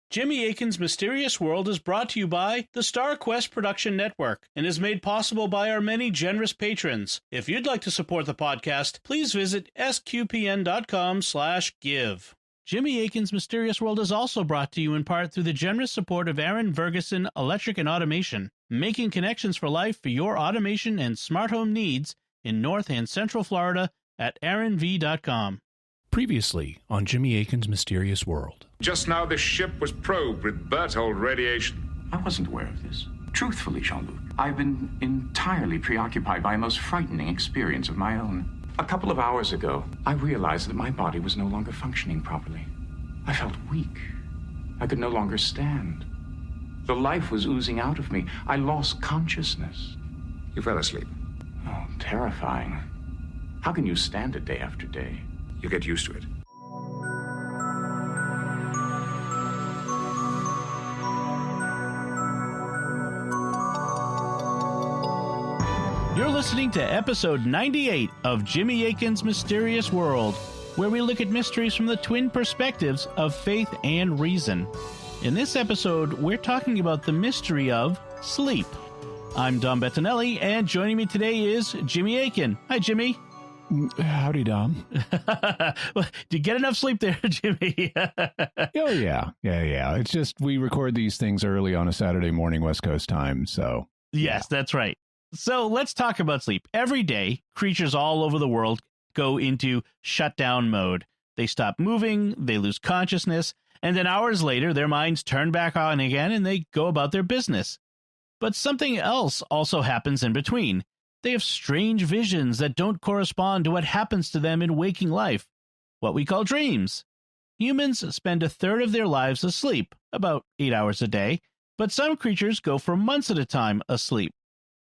Jimmy Akin's Mysterious World is brought to you by the Star Quest Production Network and is made possible by our many generous patrons. If you'd like to support the podcast, please visit sqpn.com/give. Jimmy Akin's Mysterious World is also brought to you in part through the generous support of Aaron Ferguson Electric and Automation, making connections for life for your automation and smart home needs in North and Central Florida at aaronv.com. Previously on Jimmy Akin's Mysterious World. Just now, the ship was probed with Berthold radiation. I wasn't aware of this. Truthfully, Jean-Luc, I've been entirely preoccupied by a most frightening experience of my own. A couple of hours ago, I realized that my body was no longer functioning properly. I felt weak. I could no longer stand. The life was oozing out of me. I lost consciousness. You fell asleep. Oh, terrifying. How can you stand it day after day? You get used to it. You're listening to episode 98 of Jimmy Akin's Mysterious World, where we look at mysteries from the twin perspectives of faith and reason. In this episode, we're talking about the mystery of sleep. I'm Dom Bettinelli, and joining me today is Jimmy Akin. Hi, Jimmy. Howdy, Dom. Did you get enough sleep there, Jimmy? Oh, yeah. It's just we record these things early on a Saturday morning West Coast time, so... Yes, that's right. So let's talk about sleep. Every day, creatures all over the world go into shutdown mode. They stop moving, they lose consciousness, and then hours later, their minds turn back on again and they go about their business. But something else also happens in between. They have strange visions that don't correspond to what happens to them in waking life, what we call dreams. Humans spend a third of their lives asleep, about 8 hours a day, but some creatures go for months at a time asleep.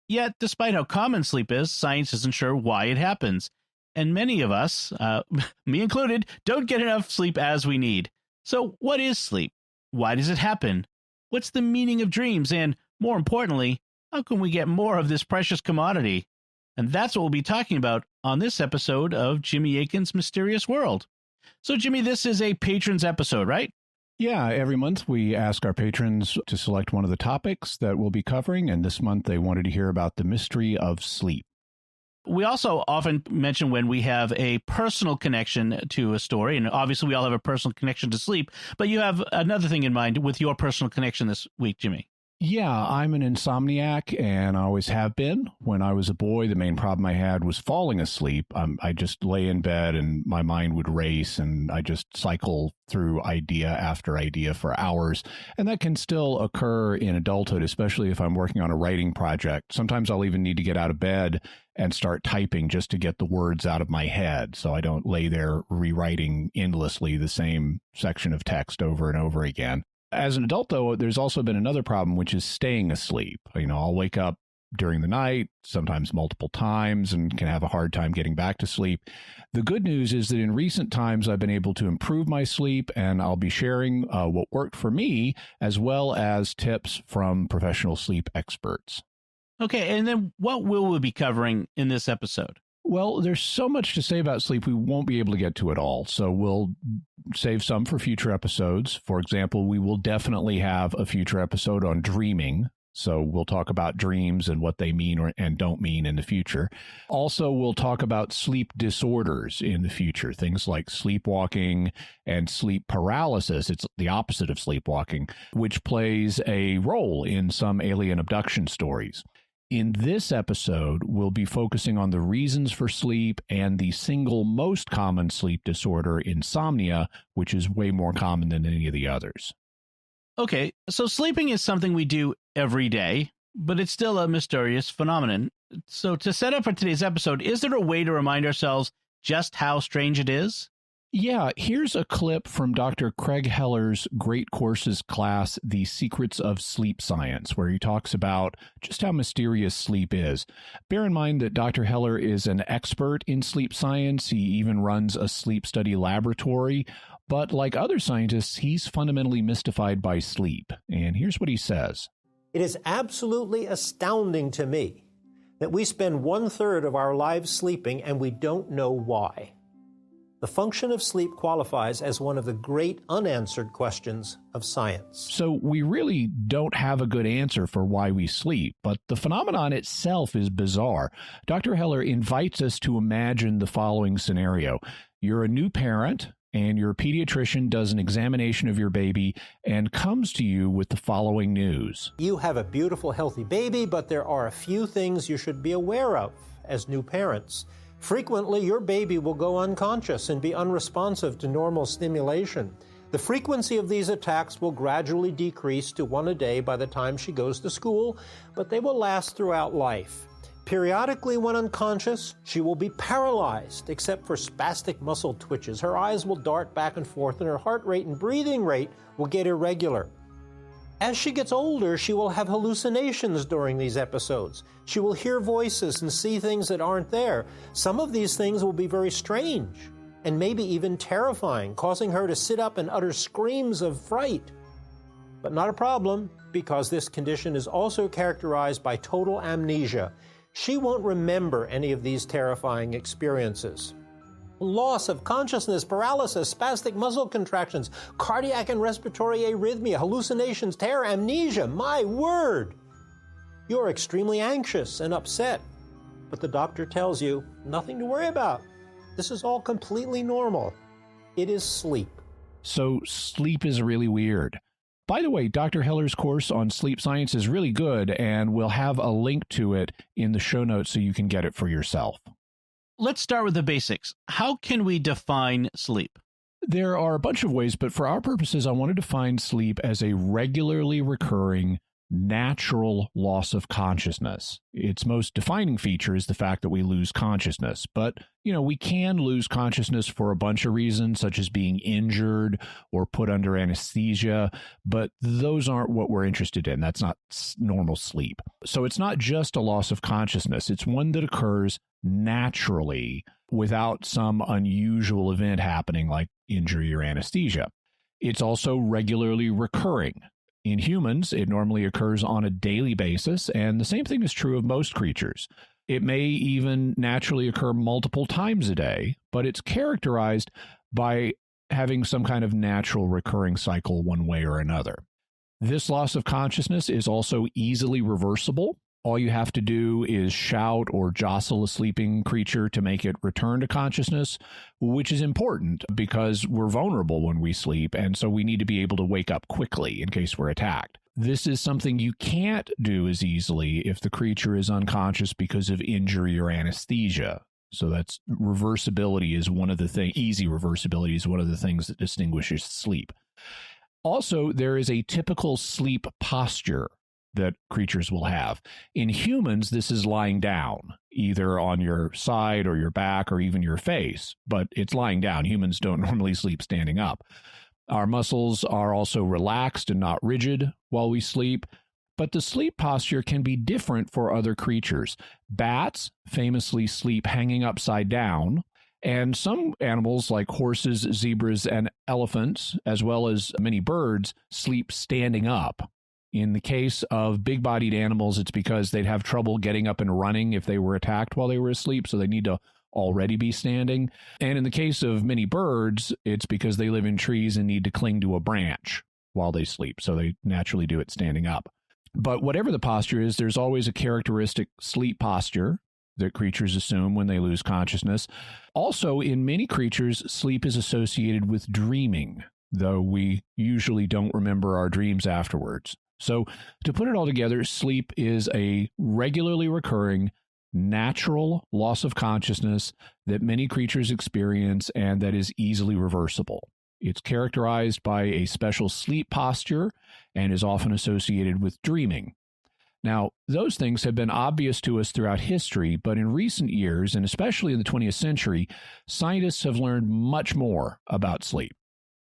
Yet, despite how common sleep is, science isn't sure why it happens. And many of us, me included, don't get enough sleep as we need. So what is sleep? Why does it happen? What's the meaning of dreams? And more importantly, how can we get more of this precious commodity? And that's what we'll be talking about on this episode of Jimmy Akin's Mysterious World. So, Jimmy, this is a patrons episode, right? Yeah, every month we ask our patrons to select one of the topics that we'll be covering, and this month they wanted to hear about the mystery of sleep. We also often mention when we have a personal connection to a story, and obviously we all have a personal connection to sleep, but you have another thing in mind with your personal connection this week, Jimmy. Yeah, I'm an insomniac, and I always have been. When I was a boy, the main problem I had was falling asleep. I just lay in bed, and my mind would race, and I just cycle through idea after idea for hours. And that can still occur in adulthood, especially if I'm working on a writing project. Sometimes I'll even need to get out of bed and start typing just to get the words out of my head, so I don't lay there rewriting endlessly the same section of text over and over again. As an adult, though, there's also been another problem, which is staying asleep. I'll wake up during the night, sometimes multiple times, and can have a hard time getting back to sleep. The good news is that in recent times, I've been able to improve my sleep, and I'll be sharing what worked for me, as well as tips from professional sleep experts. Okay, and then what will we be covering in this episode? Well, there's so much to say about sleep, we won't be able to get to it all. So we'll save some for future episodes. For example, we will definitely have a future episode on dreaming. So we'll talk about dreams and what they mean and don't mean in the future. Also, we'll talk about sleep disorders in the future, things like sleepwalking and sleep paralysis. It's the opposite of sleepwalking, which plays a role in some alien abduction stories. In this episode, we'll be focusing on the reasons for sleep and the single most common sleep disorder, insomnia, which is way more common than any of the others. Okay, so sleeping is something we do every day, but it's still a mysterious phenomenon. So to set up for today's episode, is there a way to remind ourselves just how strange it is? Yeah, here's a clip from Dr. Craig Heller's Great Courses class, The Secrets of Sleep Science, where he talks about just how mysterious sleep is. Bear in mind that Dr. Heller is an expert in sleep science. He even runs a sleep study laboratory. But like other scientists, he's fundamentally mystified by sleep. And here's what he says. It is absolutely astounding to me that we spend 1/3 of our lives sleeping and we don't know why. The function of sleep qualifies as one of the great unanswered questions of science. So we really don't have a good answer for why we sleep, but the phenomenon itself is bizarre. Dr. Heller invites us to imagine the following scenario. You're a new parent, and your pediatrician does an examination of your baby and comes to you with the following news. You have a beautiful, healthy baby, but there are a few things you should be aware of as new parents. Frequently, your baby will go unconscious and be unresponsive to normal stimulation. The frequency of these attacks will gradually decrease to one a day by the time she goes to school, but they will last throughout life. Periodically, when unconscious, she will be paralyzed, except for spastic muscle twitches. Her eyes will dart back and forth, and her heart rate and breathing rate will get irregular. As she gets older, she will have hallucinations during these episodes. She will hear voices and see things that aren't there. Some of these things will be very strange and maybe even terrifying, causing her to sit up and utter screams of fright. But not a problem, because this condition is also characterized by total amnesia. She won't remember any of these terrifying experiences. Loss of consciousness, paralysis, spastic muscle contractions, cardiac and respiratory arrhythmia, hallucinations, terror, amnesia. My word! You're extremely anxious and upset, but the doctor tells you nothing to worry about. This is all completely normal. It is sleep. So sleep is really weird. By the way, Dr. Heller's course on sleep science is really good, and we'll have a link to it in the show notes so you can get it for yourself. Let's start with the basics. How can we define sleep? There are a bunch of ways, but for our purposes, I want to define sleep as a regularly recurring natural loss of consciousness. Its most defining feature is the fact that we lose consciousness. But, we can lose consciousness for a bunch of reasons, such as being injured or put under anesthesia, but those aren't what we're interested in. That's not normal sleep. So it's not just a loss of consciousness. It's one that occurs naturally without some unusual event happening like injury or anesthesia. It's also regularly recurring. In humans, it normally occurs on a daily basis, and the same thing is true of most creatures. It may even naturally occur multiple times a day, but it's characterized by having some kind of natural recurring cycle one way or another. This loss of consciousness is also easily reversible. All you have to do is shout or jostle a sleeping creature to make it return to consciousness, which is important because we're vulnerable when we sleep, and so we need to be able to wake up quickly in case we're attacked. This is something you can't do as easily if the creature is unconscious because of injury or anesthesia. So that's reversibility is one of the things, easy reversibility is one of the things that distinguishes sleep. Also, there is a typical sleep posture that creatures will have. In humans, this is lying down, either on your side or your back or even your face, but it's lying down. Humans don't normally sleep standing up. Our muscles are also relaxed and not rigid while we sleep, but the sleep posture can be different for other creatures. Bats famously sleep hanging upside down, and some animals like horses, zebras, and elephants, as well as many birds, sleep standing up. In the case of big-bodied animals, it's because they'd have trouble getting up and running if they were attacked while they were asleep, so they need to already be standing. And in the case of many birds, it's because they live in trees and need to cling to a branch while they sleep, so they naturally do it standing up. But whatever the posture is, there's always a characteristic sleep posture that creatures assume when they lose consciousness. Also, in many creatures, sleep is associated with dreaming, though we usually don't remember our dreams afterwards. So to put it all together, sleep is a regularly recurring natural loss of consciousness that many creatures experience and that is easily reversible. It's characterized by a special sleep posture and is often associated with dreaming. Now, those things have been obvious to us throughout history, but in recent years, and especially in the 20th century, scientists have learned much more about sleep.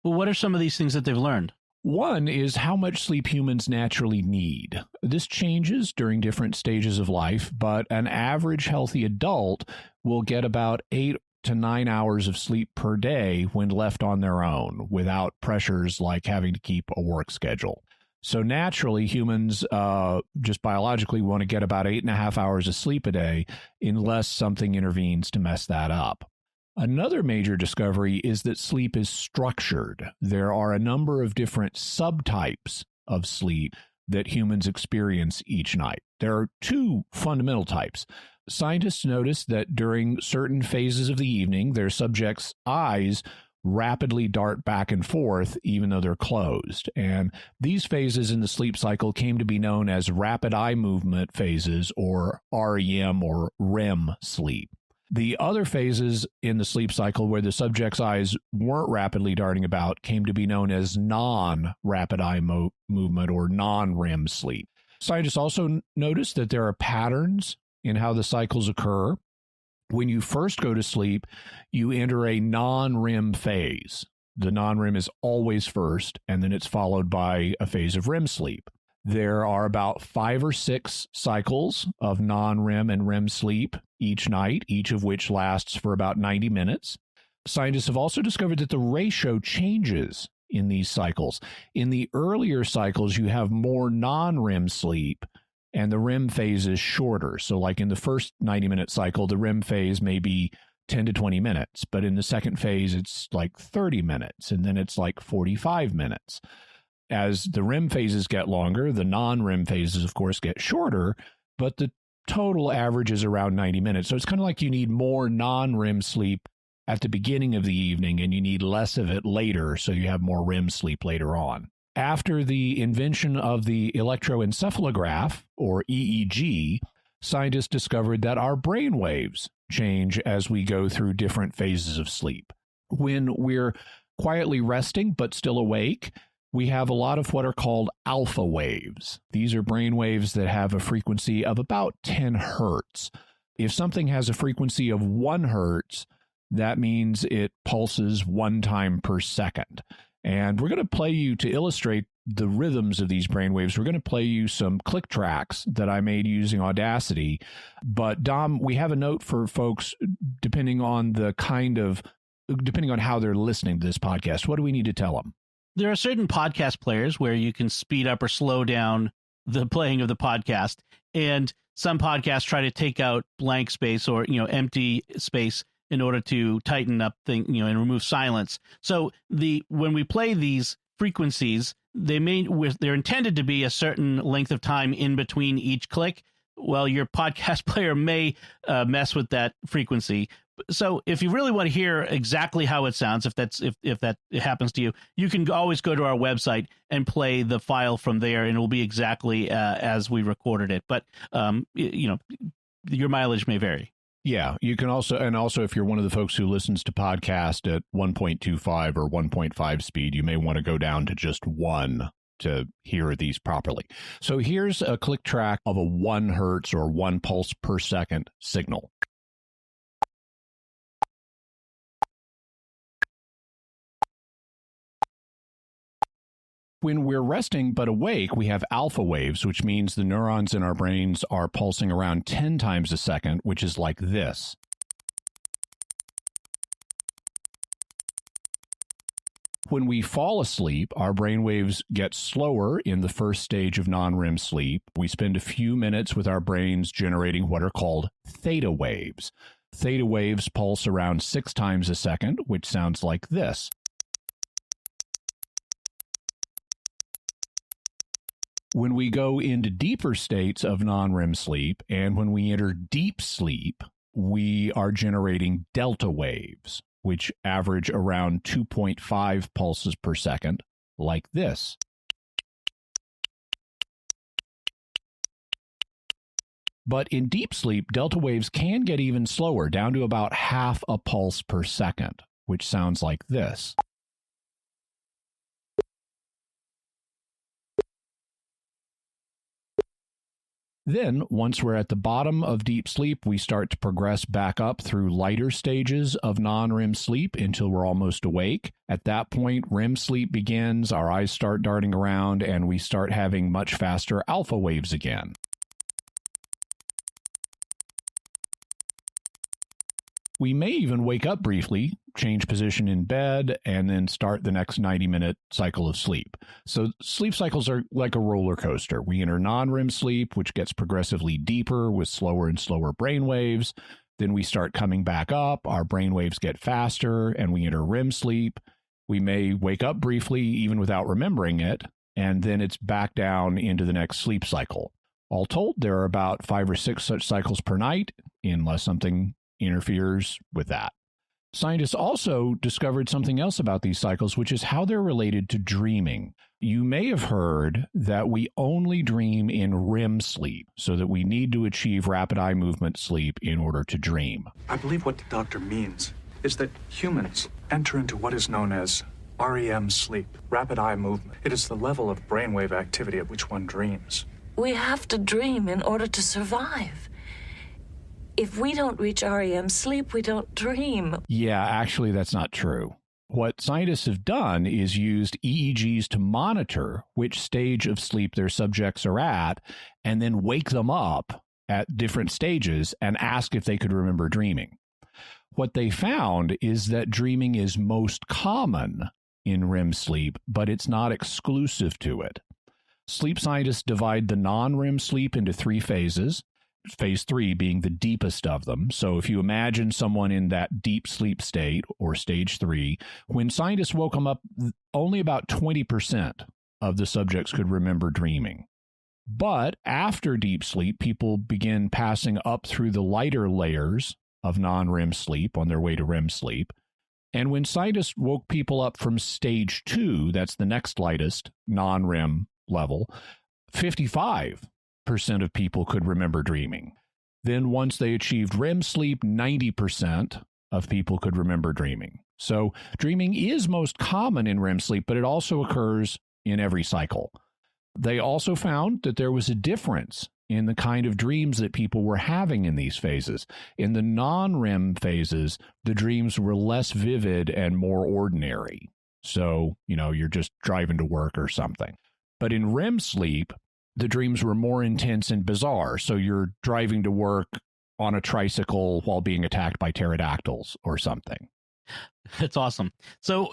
Well, what are some of these things that they've learned? One is how much sleep humans naturally need. This changes during different stages of life, but an average healthy adult will get about 8 to 9 hours of sleep per day when left on their own, without pressures like having to keep a work schedule. So naturally, humans just biologically want to get about 8.5 hours of sleep a day unless something intervenes to mess that up. Another major discovery is that sleep is structured. There are a number of different subtypes of sleep that humans experience each night. There are two fundamental types. Scientists noticed that during certain phases of the evening, their subjects' eyes rapidly dart back and forth even though they're closed. And these phases in the sleep cycle came to be known as rapid eye movement phases, or REM or REM sleep. The other phases in the sleep cycle where the subject's eyes weren't rapidly darting about came to be known as non-rapid eye movement or non-REM sleep. Scientists also noticed that there are patterns in how the cycles occur. When you first go to sleep, you enter a non-REM phase. The non-REM is always first, and then it's followed by a phase of REM sleep. There are about 5 or 6 cycles of non-REM and REM sleep each night, each of which lasts for about 90 minutes. Scientists have also discovered that the ratio changes in these cycles. In the earlier cycles, you have more non-REM sleep, and the REM phase is shorter. So like in the first 90-minute cycle, the REM phase may be 10 to 20 minutes, but in the second phase, it's like 30 minutes, and then it's like 45 minutes. As the REM phases get longer, the non-REM phases, of course, get shorter, but the total average is around 90 minutes. So it's kind of like you need more non-REM sleep at the beginning of the evening, and you need less of it later, so you have more REM sleep later on. After the invention of the electroencephalograph, or EEG, scientists discovered that our brain waves change as we go through different phases of sleep. When we're quietly resting but still awake, we have a lot of what are called alpha waves. These are brain waves that have a frequency of about 10 hertz. If something has a frequency of 1 hertz, that means it pulses 1 time per second. And we're going to play you, to illustrate the rhythms of these brainwaves, we're going to play you some click tracks that I made using Audacity. But Dom, we have a note for folks depending on how they're listening to this podcast. What do we need to tell them? There are certain podcast players where you can speed up or slow down the playing of the podcast, and some podcasts try to take out blank space or empty space in order to tighten up and remove silence. So when we play these frequencies, they're intended to be a certain length of time in between each click. Well, your podcast player may mess with that frequency. So if you really want to hear exactly how it sounds, if that happens to you, you can always go to our website and play the file from there, and it will be exactly as we recorded it. But your mileage may vary. Yeah, you can also if you're one of the folks who listens to podcast at 1.25 or 1.5 speed, you may want to go down to just 1 to hear these properly. So here's a click track of a 1 hertz or 1 pulse per second signal. When we're resting but awake, we have alpha waves, which means the neurons in our brains are pulsing around 10 times a second, which is like this. When we fall asleep, our brain waves get slower in the first stage of non-REM sleep. We spend a few minutes with our brains generating what are called theta waves. Theta waves pulse around 6 times a second, which sounds like this. When we go into deeper states of non-REM sleep, and when we enter deep sleep, we are generating delta waves, which average around 2.5 pulses per second, like this. But in deep sleep, delta waves can get even slower, down to about half a pulse per second, which sounds like this. Then, once we're at the bottom of deep sleep, we start to progress back up through lighter stages of non-REM sleep until we're almost awake. At that point, REM sleep begins, our eyes start darting around, and we start having much faster alpha waves again. We may even wake up briefly, change position in bed, and then start the next 90-minute cycle of sleep. So sleep cycles are like a roller coaster. We enter non-REM sleep, which gets progressively deeper with slower and slower brain waves. Then we start coming back up, our brain waves get faster, and we enter REM sleep. We may wake up briefly, even without remembering it, and then it's back down into the next sleep cycle. All told, there are about 5 or 6 such cycles per night, unless something interferes with that. Scientists also discovered something else about these cycles, which is how they're related to dreaming. You may have heard that we only dream in REM sleep, so that we need to achieve rapid eye movement sleep in order to dream. I believe what the doctor means is that humans enter into what is known as REM sleep, rapid eye movement. It is the level of brainwave activity at which one dreams. We have to dream in order to survive. If we don't reach REM sleep, we don't dream. Yeah, actually, that's not true. What scientists have done is used EEGs to monitor which stage of sleep their subjects are at, and then wake them up at different stages and ask if they could remember dreaming. What they found is that dreaming is most common in REM sleep, but it's not exclusive to it. Sleep scientists divide the non-REM sleep into 3 phases. Phase 3 being the deepest of them. So if you imagine someone in that deep sleep state, or stage 3, when scientists woke them up, only about 20% of the subjects could remember dreaming. But after deep sleep, people begin passing up through the lighter layers of non-REM sleep on their way to REM sleep. And when scientists woke people up from stage 2, that's the next lightest non-REM level, 55% of people could remember dreaming. Then once they achieved REM sleep, 90% of people could remember dreaming. So dreaming is most common in REM sleep, but it also occurs in every cycle. They also found that there was a difference in the kind of dreams that people were having in these phases. In the non-REM phases, the dreams were less vivid and more ordinary. So, you're just driving to work or something. But in REM sleep, the dreams were more intense and bizarre. So you're driving to work on a tricycle while being attacked by pterodactyls or something. That's awesome. So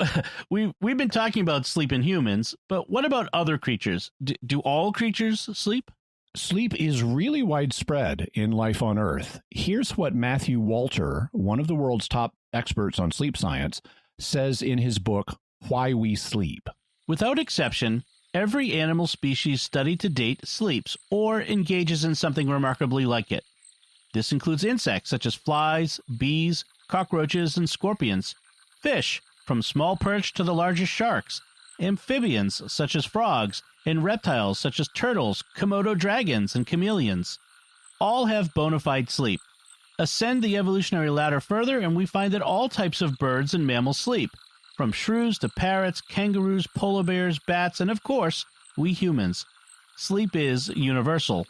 we've been talking about sleep in humans, but what about other creatures? Do all creatures sleep? Sleep is really widespread in life on Earth. Here's what Matthew Walter, one of the world's top experts on sleep science, says in his book, Why We Sleep. Without exception, every animal species studied to date sleeps or engages in something remarkably like it. This includes insects such as flies, bees, cockroaches, and scorpions, fish, from small perch to the largest sharks, amphibians such as frogs, and reptiles such as turtles, Komodo dragons, and chameleons. All have bona fide sleep. Ascend the evolutionary ladder further, and we find that all types of birds and mammals sleep, from shrews to parrots, kangaroos, polar bears, bats, and of course, we humans. Sleep is universal.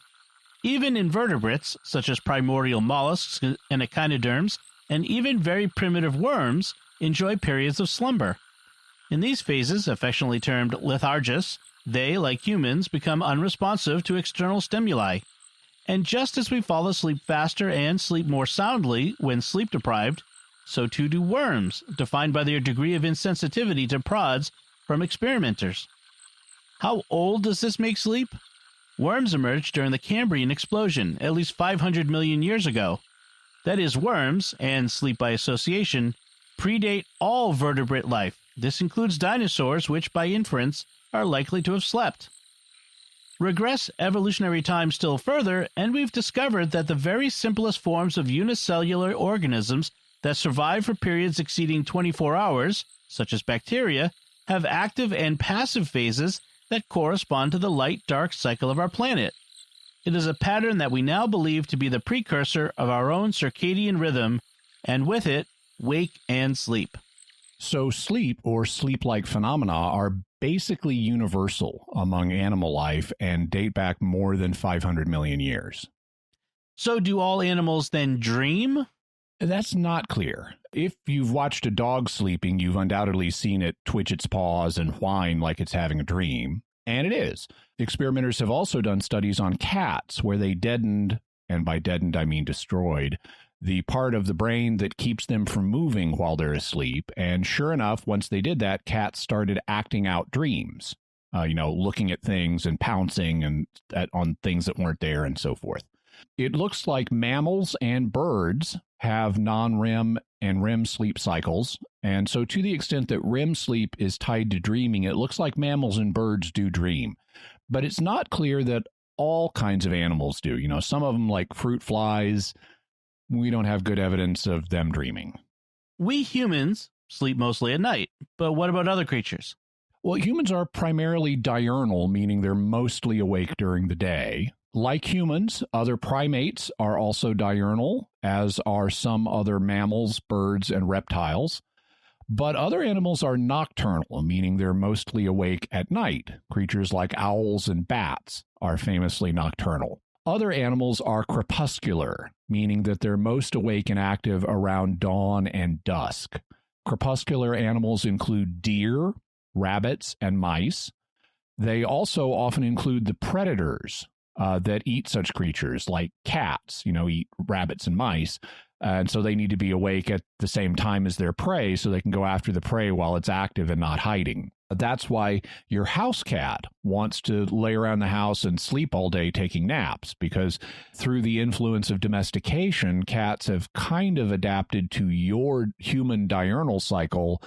Even invertebrates, such as primordial mollusks and echinoderms, and even very primitive worms, enjoy periods of slumber. In these phases, affectionately termed lethargous, they, like humans, become unresponsive to external stimuli. And just as we fall asleep faster and sleep more soundly when sleep deprived, so too do worms, defined by their degree of insensitivity to prods from experimenters. How old does this make sleep? Worms emerged during the Cambrian explosion, at least 500 million years ago. That is, worms, and sleep by association, predate all vertebrate life. This includes dinosaurs, which by inference are likely to have slept. Regress evolutionary time still further, and we've discovered that the very simplest forms of unicellular organisms that survive for periods exceeding 24 hours, such as bacteria, have active and passive phases that correspond to the light-dark cycle of our planet. It is a pattern that we now believe to be the precursor of our own circadian rhythm, and with it, wake and sleep. So sleep or sleep-like phenomena are basically universal among animal life and date back more than 500 million years. So do all animals then dream? That's not clear. If you've watched a dog sleeping, you've undoubtedly seen it twitch its paws and whine like it's having a dream. And it is. Experimenters have also done studies on cats where they deadened, and by deadened I mean destroyed, the part of the brain that keeps them from moving while they're asleep. And sure enough, once they did that, cats started acting out dreams, looking at things and pouncing and on things that weren't there and so forth. It looks like mammals and birds have non-REM and REM sleep cycles. And so to the extent that REM sleep is tied to dreaming, it looks like mammals and birds do dream. But it's not clear that all kinds of animals do. You know, some of them, like fruit flies, we don't have good evidence of them dreaming. We humans sleep mostly at night, but what about other creatures? Well, humans are primarily diurnal, meaning they're mostly awake during the day. Like humans, other primates are also diurnal, as are some other mammals, birds, and reptiles. But other animals are nocturnal, meaning they're mostly awake at night. Creatures like owls and bats are famously nocturnal. Other animals are crepuscular, meaning that they're most awake and active around dawn and dusk. Crepuscular animals include deer, rabbits, and mice. They also often include the predators that eat such creatures, like cats, eat rabbits and mice. And so they need to be awake at the same time as their prey so they can go after the prey while it's active and not hiding. That's why your house cat wants to lay around the house and sleep all day taking naps, because through the influence of domestication, cats have kind of adapted to your human diurnal cycle,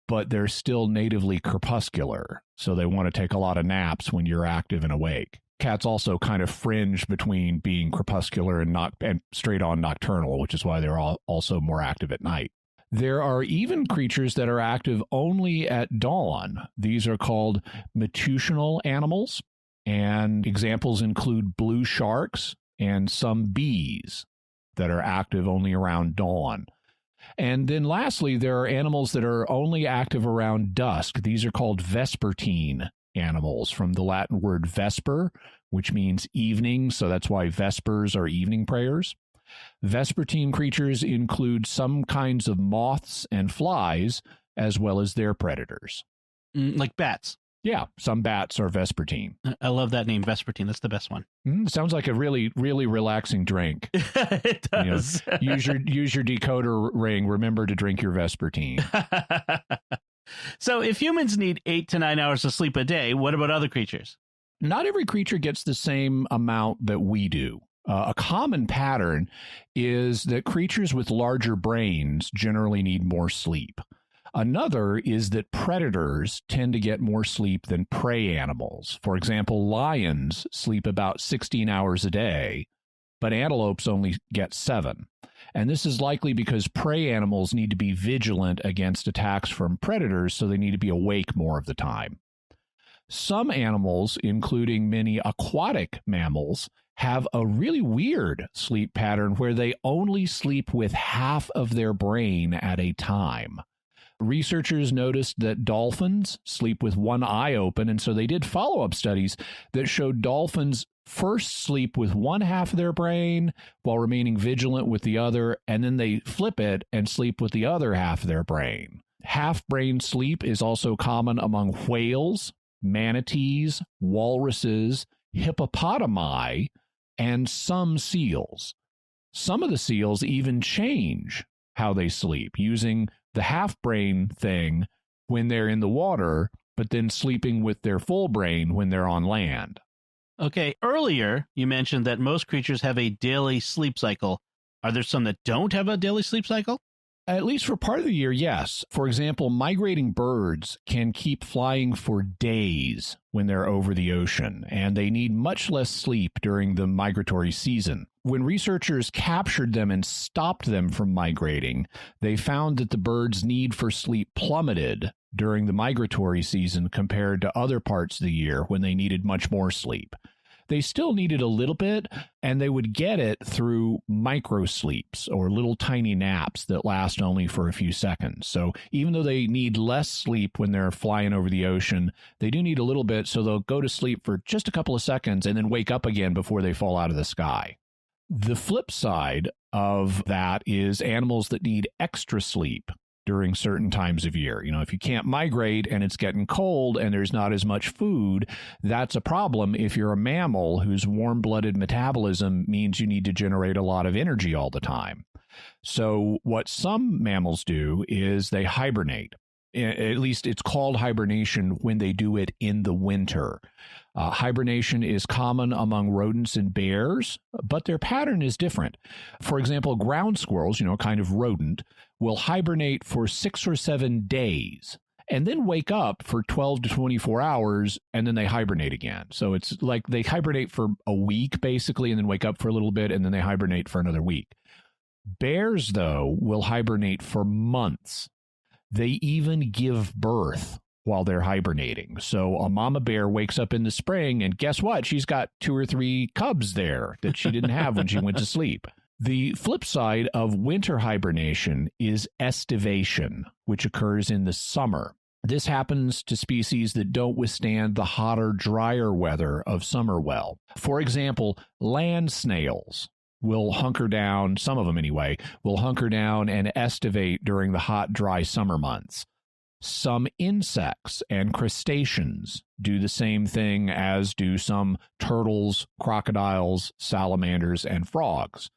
but they're still natively crepuscular. So they want to take a lot of naps when you're active and awake. Cats also kind of fringe between being crepuscular and straight on nocturnal, which is why they're also more active at night. There are even creatures that are active only at dawn. These are called matutinal animals, and examples include blue sharks and some bees that are active only around dawn. And then lastly, there are animals that are only active around dusk. These are called vespertine animals, from the Latin word vesper, which means evening, so that's why vespers are evening prayers. Vespertine creatures include some kinds of moths and flies, as well as their predators. Like bats. Yeah, some bats are vespertine. I love that name, vespertine. That's the best one. Sounds like a really, really relaxing drink. It does. Use your decoder ring. Remember to drink your vespertine. So if humans need 8 to 9 hours of sleep a day, what about other creatures? Not every creature gets the same amount that we do. A common pattern is that creatures with larger brains generally need more sleep. Another is that predators tend to get more sleep than prey animals. For example, lions sleep about 16 hours a day, but antelopes only get 7. And this is likely because prey animals need to be vigilant against attacks from predators, so they need to be awake more of the time. Some animals, including many aquatic mammals, have a really weird sleep pattern where they only sleep with half of their brain at a time. Researchers noticed that dolphins sleep with one eye open, and so they did follow-up studies that showed dolphins first sleep with one half of their brain while remaining vigilant with the other, and then they flip it and sleep with the other half of their brain. Half-brain sleep is also common among whales, manatees, walruses, hippopotami, and some seals. Some of the seals even change how they sleep, using the half-brain thing when they're in the water, but then sleeping with their full brain when they're on land. Okay, earlier you mentioned that most creatures have a daily sleep cycle. Are there some that don't have a daily sleep cycle? At least for part of the year, yes. For example, migrating birds can keep flying for days when they're over the ocean, and they need much less sleep during the migratory season. When researchers captured them and stopped them from migrating, they found that the birds' need for sleep plummeted during the migratory season compared to other parts of the year when they needed much more sleep. They still needed a little bit, and they would get it through microsleeps or little tiny naps that last only for a few seconds. So even though they need less sleep when they're flying over the ocean, they do need a little bit, so they'll go to sleep for just a couple of seconds and then wake up again before they fall out of the sky. The flip side of that is animals that need extra sleep during certain times of year. If you can't migrate and it's getting cold and there's not as much food, that's a problem if you're a mammal whose warm-blooded metabolism means you need to generate a lot of energy all the time. So what some mammals do is they hibernate. At least it's called hibernation when they do it in the winter. Hibernation is common among rodents and bears, but their pattern is different. For example, ground squirrels, a kind of rodent, will hibernate for 6 or 7 days and then wake up for 12 to 24 hours, and then they hibernate again. So it's like they hibernate for a week, basically, and then wake up for a little bit, and then they hibernate for another week. Bears, though, will hibernate for months. They even give birth while they're hibernating. So a mama bear wakes up in the spring, and guess what? She's got 2 or 3 cubs there that she didn't have when she went to sleep. The flip side of winter hibernation is estivation, which occurs in the summer. This happens to species that don't withstand the hotter, drier weather of summer well. For example, land snails will hunker down, some of them anyway, will hunker down and estivate during the hot, dry summer months. Some insects and crustaceans do the same thing, as do some turtles, crocodiles, salamanders, and frogs.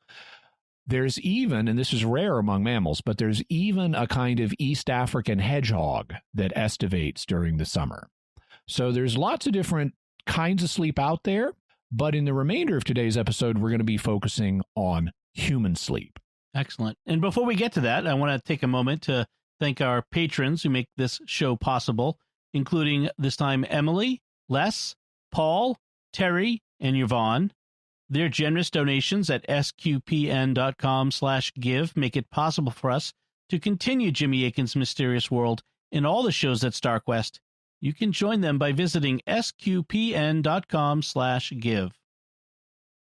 There's even, and this is rare among mammals, but there's even a kind of East African hedgehog that estivates during the summer. So there's lots of different kinds of sleep out there, but in the remainder of today's episode, we're going to be focusing on human sleep. Excellent. And before we get to that, I want to take a moment to thank our patrons who make this show possible, including this time Emily, Les, Paul, Terry, and Yvonne. Their generous donations at sqpn.com/give make it possible for us to continue Jimmy Akin's Mysterious World and all the shows at StarQuest. You can join them by visiting sqpn.com/give.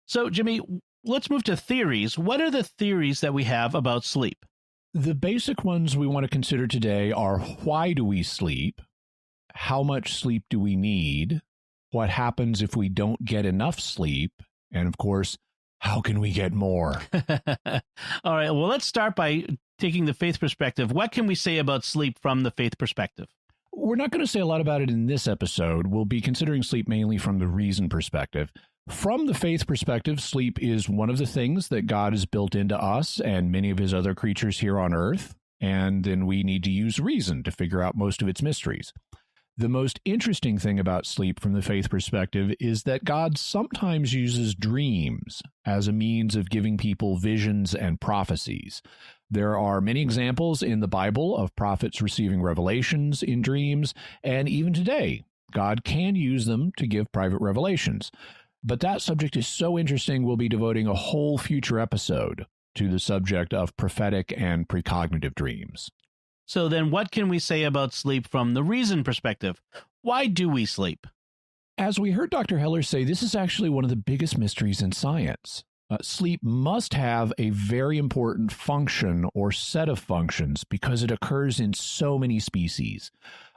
So, Jimmy, let's move to theories. What are the theories that we have about sleep? The basic ones we want to consider today are: why do we sleep? How much sleep do we need? What happens if we don't get enough sleep? And of course, how can we get more? All right. Well, let's start by taking the faith perspective. What can we say about sleep from the faith perspective? We're not going to say a lot about it in this episode. We'll be considering sleep mainly from the reason perspective. From the faith perspective, sleep is one of the things that God has built into us and many of his other creatures here on earth. And then we need to use reason to figure out most of its mysteries. The most interesting thing about sleep from the faith perspective is that God sometimes uses dreams as a means of giving people visions and prophecies. There are many examples in the Bible of prophets receiving revelations in dreams, and even today, God can use them to give private revelations. But that subject is so interesting, we'll be devoting a whole future episode to the subject of prophetic and precognitive dreams. So then what can we say about sleep from the reason perspective? Why do we sleep? As we heard Dr. Heller say, this is actually one of the biggest mysteries in science. Sleep must have a very important function or set of functions because it occurs in so many species.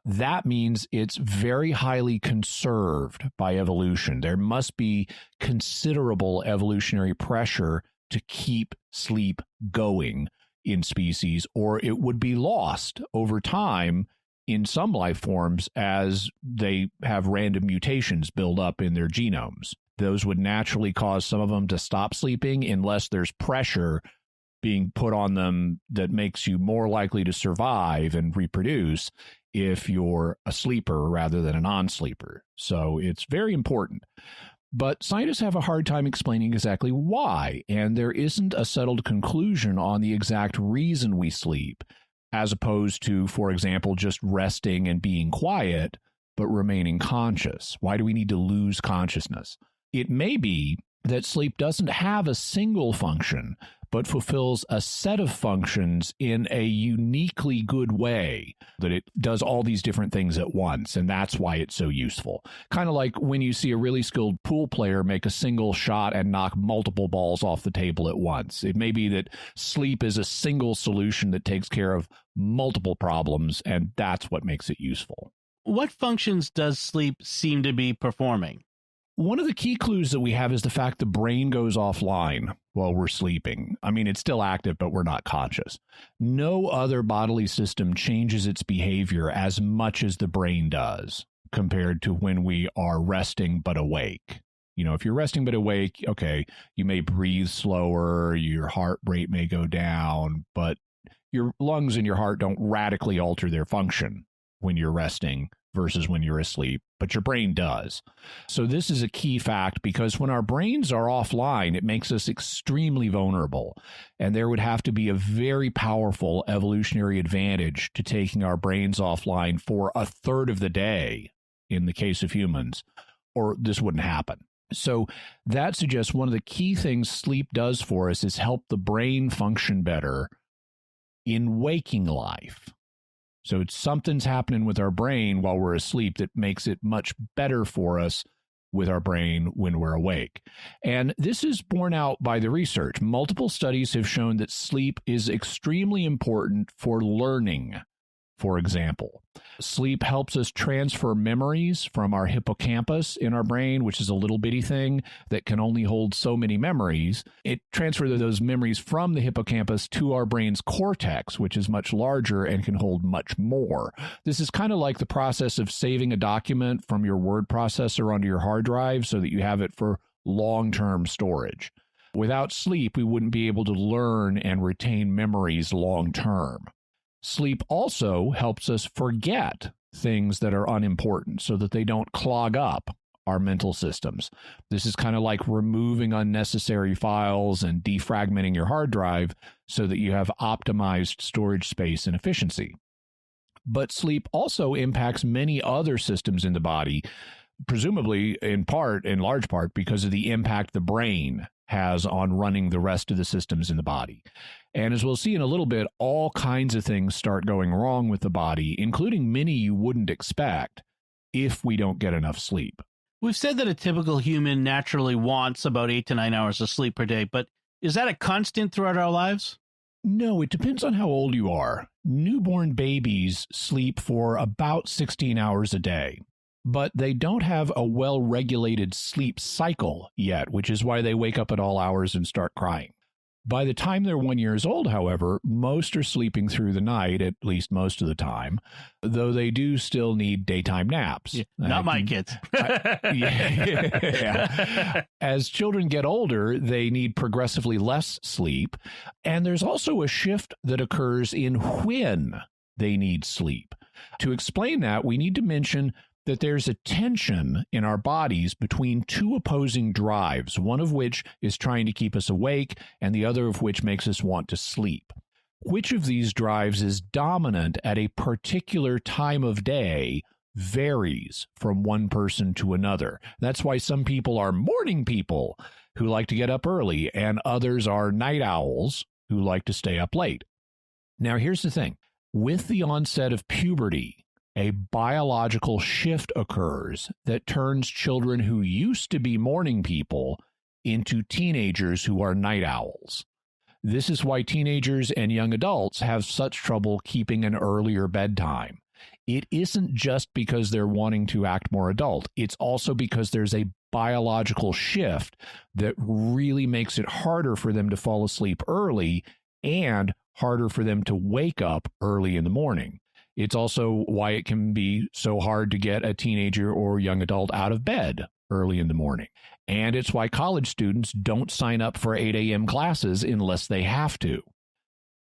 That means it's very highly conserved by evolution. There must be considerable evolutionary pressure to keep sleep going in species, or it would be lost over time in some life forms as they have random mutations build up in their genomes. Those would naturally cause some of them to stop sleeping unless there's pressure being put on them that makes you more likely to survive and reproduce if you're a sleeper rather than a non-sleeper. So it's very important. But scientists have a hard time explaining exactly why, and there isn't a settled conclusion on the exact reason we sleep, as opposed to, for example, just resting and being quiet, but remaining conscious. Why do we need to lose consciousness? It may be that sleep doesn't have a single function, but fulfills a set of functions in a uniquely good way, that it does all these different things at once, and that's why it's so useful. Kind of like when you see a really skilled pool player make a single shot and knock multiple balls off the table at once. It may be that sleep is a single solution that takes care of multiple problems, and that's what makes it useful. What functions does sleep seem to be performing? One of the key clues that we have is the fact the brain goes offline while we're sleeping. I mean, it's still active, but we're not conscious. No other bodily system changes its behavior as much as the brain does compared to when we are resting but awake. You know, if you're resting but awake, okay, you may breathe slower, your heart rate may go down, but your lungs and your heart don't radically alter their function when you're resting versus when you're asleep, but your brain does. So this is a key fact, because when our brains are offline, it makes us extremely vulnerable. And there would have to be a very powerful evolutionary advantage to taking our brains offline for a third of the day in the case of humans, or this wouldn't happen. So that suggests one of the key things sleep does for us is help the brain function better in waking life. So it's something's happening with our brain while we're asleep that makes it much better for us with our brain when we're awake. And this is borne out by the research. Multiple studies have shown that sleep is extremely important for learning. For example, sleep helps us transfer memories from our hippocampus in our brain, which is a little bitty thing that can only hold so many memories. It transfers those memories from the hippocampus to our brain's cortex, which is much larger and can hold much more. This is kind of like the process of saving a document from your word processor onto your hard drive so that you have it for long-term storage. Without sleep, we wouldn't be able to learn and retain memories long-term. Sleep also helps us forget things that are unimportant so that they don't clog up our mental systems. This is kind of like removing unnecessary files and defragmenting your hard drive so that you have optimized storage space and efficiency. But sleep also impacts many other systems in the body, presumably in large part, because of the impact the brain has on running the rest of the systems in the body. And as we'll see in a little bit, all kinds of things start going wrong with the body, including many you wouldn't expect if we don't get enough sleep. We've said that a typical human naturally wants about 8 to 9 hours of sleep per day, but is that a constant throughout our lives? No, it depends on how old you are. Newborn babies sleep for about 16 hours a day, but they don't have a well-regulated sleep cycle yet, which is why they wake up at all hours and start crying. By the time they're 1 year old, however, most are sleeping through the night, at least most of the time, though they do still need daytime naps. Yeah, not my kids. Yeah. As children get older, they need progressively less sleep, and there's also a shift that occurs in when they need sleep. To explain that, we need to mention that there's a tension in our bodies between two opposing drives, one of which is trying to keep us awake and the other of which makes us want to sleep. Which of these drives is dominant at a particular time of day varies from one person to another. That's why some people are morning people who like to get up early, and others are night owls who like to stay up late. Now, here's the thing. With the onset of puberty, a biological shift occurs that turns children who used to be morning people into teenagers who are night owls. This is why teenagers and young adults have such trouble keeping an earlier bedtime. It isn't just because they're wanting to act more adult. It's also because there's a biological shift that really makes it harder for them to fall asleep early and harder for them to wake up early in the morning. It's also why it can be so hard to get a teenager or young adult out of bed early in the morning. And it's why college students don't sign up for 8 a.m. classes unless they have to.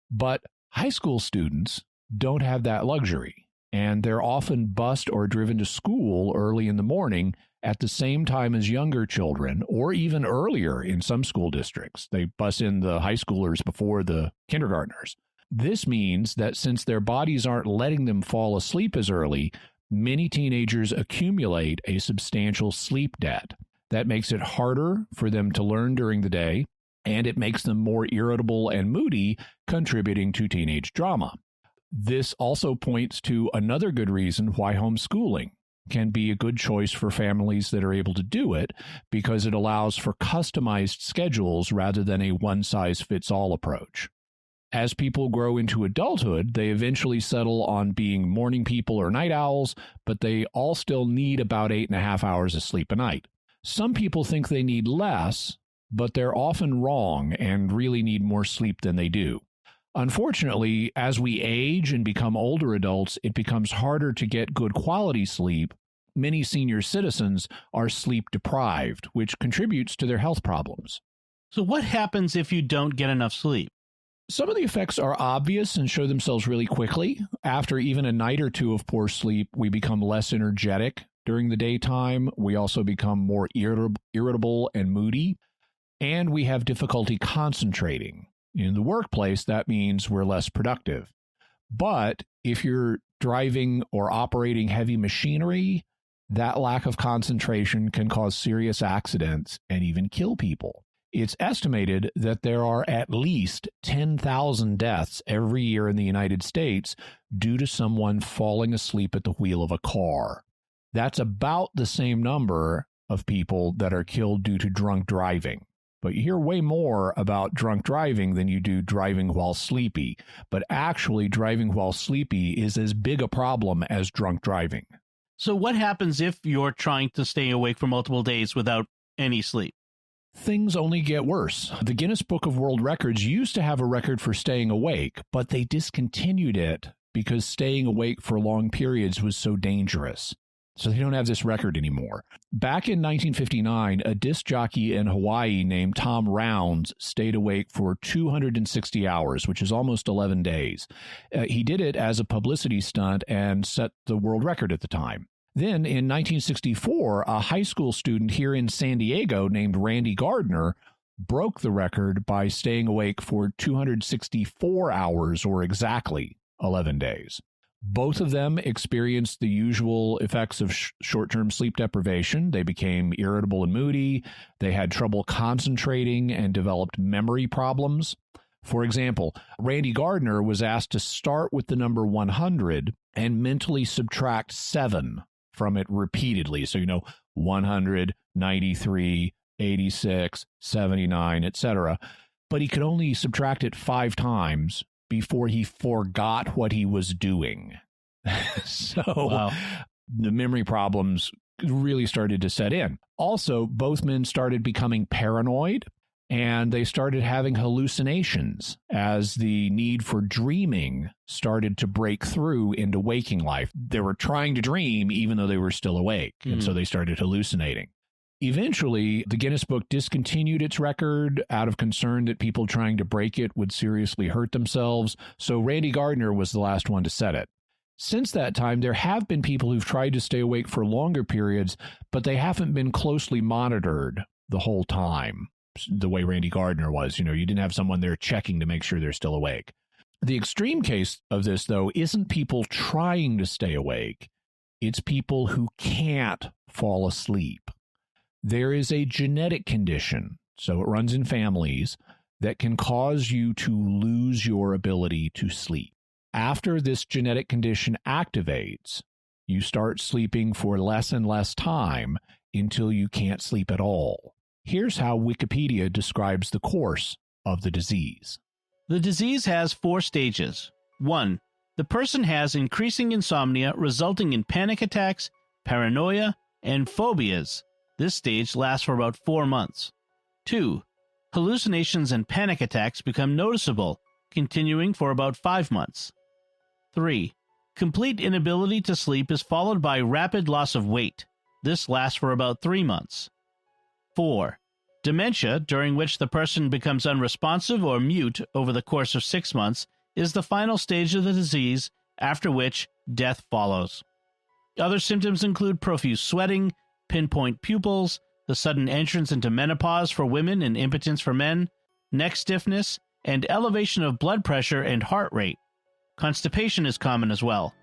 But high school students don't have that luxury, and they're often bused or driven to school early in the morning at the same time as younger children, or even earlier in some school districts. They bus in the high schoolers before the kindergartners. This means that since their bodies aren't letting them fall asleep as early, many teenagers accumulate a substantial sleep debt. That makes it harder for them to learn during the day, and it makes them more irritable and moody, contributing to teenage drama. This also points to another good reason why homeschooling can be a good choice for families that are able to do it, because it allows for customized schedules rather than a one-size-fits-all approach. As people grow into adulthood, they eventually settle on being morning people or night owls, but they all still need about 8.5 hours of sleep a night. Some people think they need less, but they're often wrong and really need more sleep than they do. Unfortunately, as we age and become older adults, it becomes harder to get good quality sleep. Many senior citizens are sleep deprived, which contributes to their health problems. So what happens if you don't get enough sleep? Some of the effects are obvious and show themselves really quickly. After even a night or two of poor sleep, we become less energetic during the daytime. We also become more irritable and moody, and we have difficulty concentrating. In the workplace, that means we're less productive. But if you're driving or operating heavy machinery, that lack of concentration can cause serious accidents and even kill people. It's estimated that there are at least 10,000 deaths every year in the United States due to someone falling asleep at the wheel of a car. That's about the same number of people that are killed due to drunk driving. But you hear way more about drunk driving than you do driving while sleepy. But actually, driving while sleepy is as big a problem as drunk driving. So what happens if you're trying to stay awake for multiple days without any sleep? Things only get worse. The Guinness Book of World Records used to have a record for staying awake, but they discontinued it because staying awake for long periods was so dangerous. So they don't have this record anymore. Back in 1959, a disc jockey in Hawaii named Tom Rounds stayed awake for 260 hours, which is almost 11 days. He did it as a publicity stunt and set the world record at the time. Then in 1964, a high school student here in San Diego named Randy Gardner broke the record by staying awake for 264 hours, or exactly 11 days. Both of them experienced the usual effects of short-term sleep deprivation. They became irritable and moody. They had trouble concentrating and developed memory problems. For example, Randy Gardner was asked to start with the number 100 and mentally subtract 7 from it repeatedly. So, 100, 93, 86, 79, etc. But he could only subtract it 5 times before he forgot what he was doing. So wow. The memory problems really started to set in. Also, both men started becoming paranoid, and they started having hallucinations as the need for dreaming started to break through into waking life. They were trying to dream even though they were still awake, and so they started hallucinating. Eventually, the Guinness Book discontinued its record out of concern that people trying to break it would seriously hurt themselves, so Randy Gardner was the last one to set it. Since that time, there have been people who've tried to stay awake for longer periods, but they haven't been closely monitored the whole time, the way Randy Gardner was. You didn't have someone there checking to make sure they're still awake. The extreme case of this, though, isn't people trying to stay awake. It's people who can't fall asleep. There is a genetic condition, so it runs in families, that can cause you to lose your ability to sleep. After this genetic condition activates, you start sleeping for less and less time until you can't sleep at all. Here's how Wikipedia describes the course of the disease. The disease has 4 stages. 1. The person has increasing insomnia resulting in panic attacks, paranoia, and phobias. This stage lasts for about 4 months. 2. Hallucinations and panic attacks become noticeable, continuing for about 5 months. 3. Complete inability to sleep is followed by rapid loss of weight. This lasts for about 3 months. 4. Dementia, during which the person becomes unresponsive or mute over the course of 6 months, is the final stage of the disease, after which death follows. Other symptoms include profuse sweating, pinpoint pupils, the sudden entrance into menopause for women and impotence for men, neck stiffness, and elevation of blood pressure and heart rate. Constipation is common as well.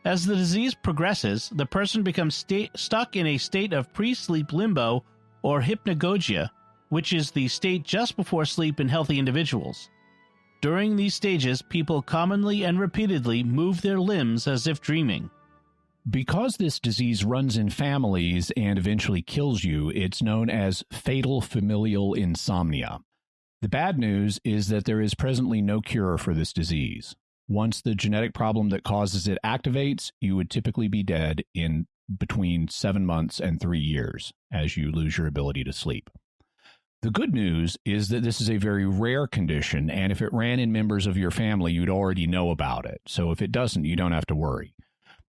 As the disease progresses, the person becomes stuck in a state of pre-sleep limbo or hypnagogia, which is the state just before sleep in healthy individuals. During these stages, people commonly and repeatedly move their limbs as if dreaming. Because this disease runs in families and eventually kills you, it's known as fatal familial insomnia. The bad news is that there is presently no cure for this disease. Once the genetic problem that causes it activates, you would typically be dead in between 7 months and 3 years as you lose your ability to sleep. The good news is that this is a very rare condition, and if it ran in members of your family, you'd already know about it. So if it doesn't, you don't have to worry.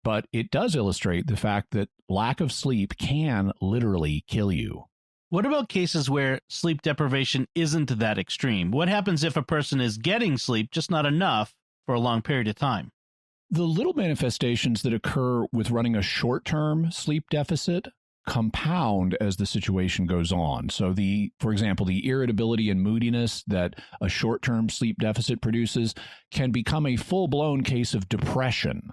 But it does illustrate the fact that lack of sleep can literally kill you. What about cases where sleep deprivation isn't that extreme? What happens if a person is getting sleep, just not enough for a long period of time? The little manifestations that occur with running a short-term sleep deficit compound as the situation goes on. So for example, the irritability and moodiness that a short-term sleep deficit produces can become a full-blown case of depression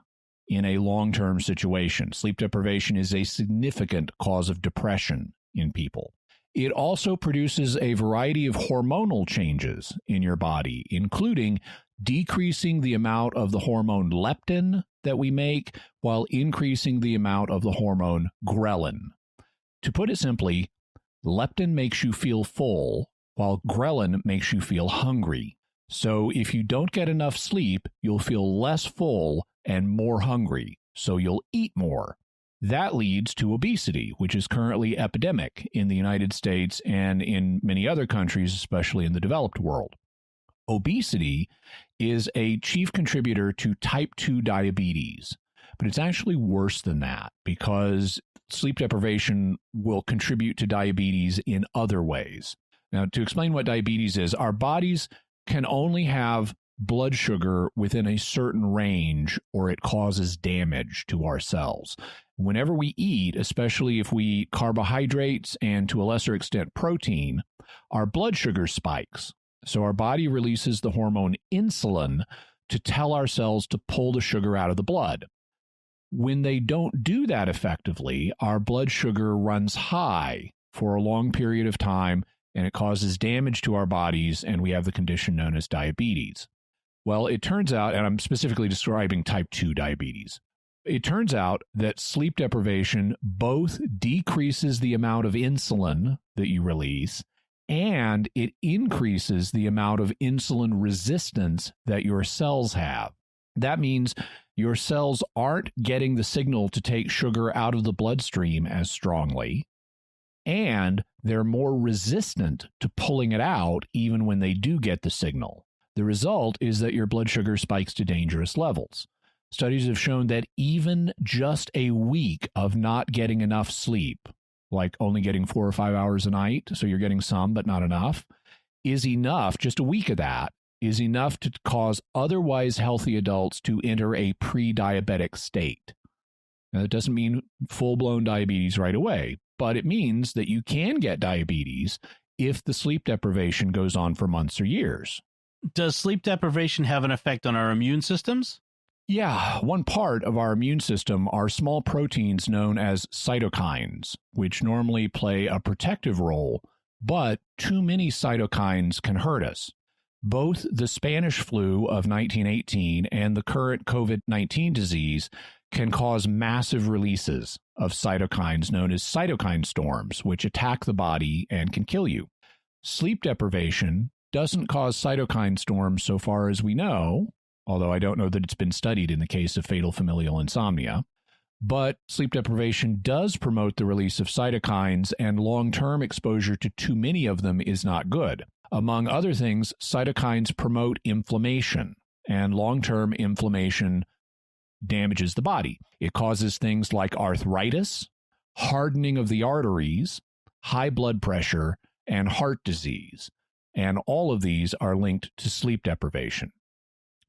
in a long-term situation. Sleep deprivation is a significant cause of depression in people. It also produces a variety of hormonal changes in your body, including decreasing the amount of the hormone leptin that we make while increasing the amount of the hormone ghrelin. To put it simply, leptin makes you feel full, while ghrelin makes you feel hungry. So if you don't get enough sleep, you'll feel less full and more hungry, so you'll eat more. That leads to obesity, which is currently epidemic in the United States and in many other countries, especially in the developed world. Obesity is a chief contributor to type 2 diabetes, but it's actually worse than that because sleep deprivation will contribute to diabetes in other ways. Now, to explain what diabetes is, our bodies can only have blood sugar within a certain range or it causes damage to our cells. Whenever we eat, especially if we eat carbohydrates and to a lesser extent protein, our blood sugar spikes. So our body releases the hormone insulin to tell our cells to pull the sugar out of the blood. When they don't do that effectively, our blood sugar runs high for a long period of time, and it causes damage to our bodies, and we have the condition known as diabetes. Well, it turns out, and I'm specifically describing type 2 diabetes, it turns out that sleep deprivation both decreases the amount of insulin that you release, and it increases the amount of insulin resistance that your cells have. That means your cells aren't getting the signal to take sugar out of the bloodstream as strongly, and they're more resistant to pulling it out even when they do get the signal. The result is that your blood sugar spikes to dangerous levels. Studies have shown that even just a week of not getting enough sleep, like only getting 4 or 5 hours a night, so you're getting some but not enough, is enough, just a week of that, is enough to cause otherwise healthy adults to enter a pre-diabetic state. Now, that doesn't mean full-blown diabetes right away, but it means that you can get diabetes if the sleep deprivation goes on for months or years. Does sleep deprivation have an effect on our immune systems? Yeah, one part of our immune system are small proteins known as cytokines, which normally play a protective role, but too many cytokines can hurt us. Both the Spanish flu of 1918 and the current COVID-19 disease can cause massive releases of cytokines known as cytokine storms, which attack the body and can kill you. Sleep deprivation doesn't cause cytokine storms so far as we know, although I don't know that it's been studied in the case of fatal familial insomnia. But sleep deprivation does promote the release of cytokines, and long-term exposure to too many of them is not good. Among other things, cytokines promote inflammation, and long-term inflammation damages the body. It causes things like arthritis, hardening of the arteries, high blood pressure, and heart disease. And all of these are linked to sleep deprivation.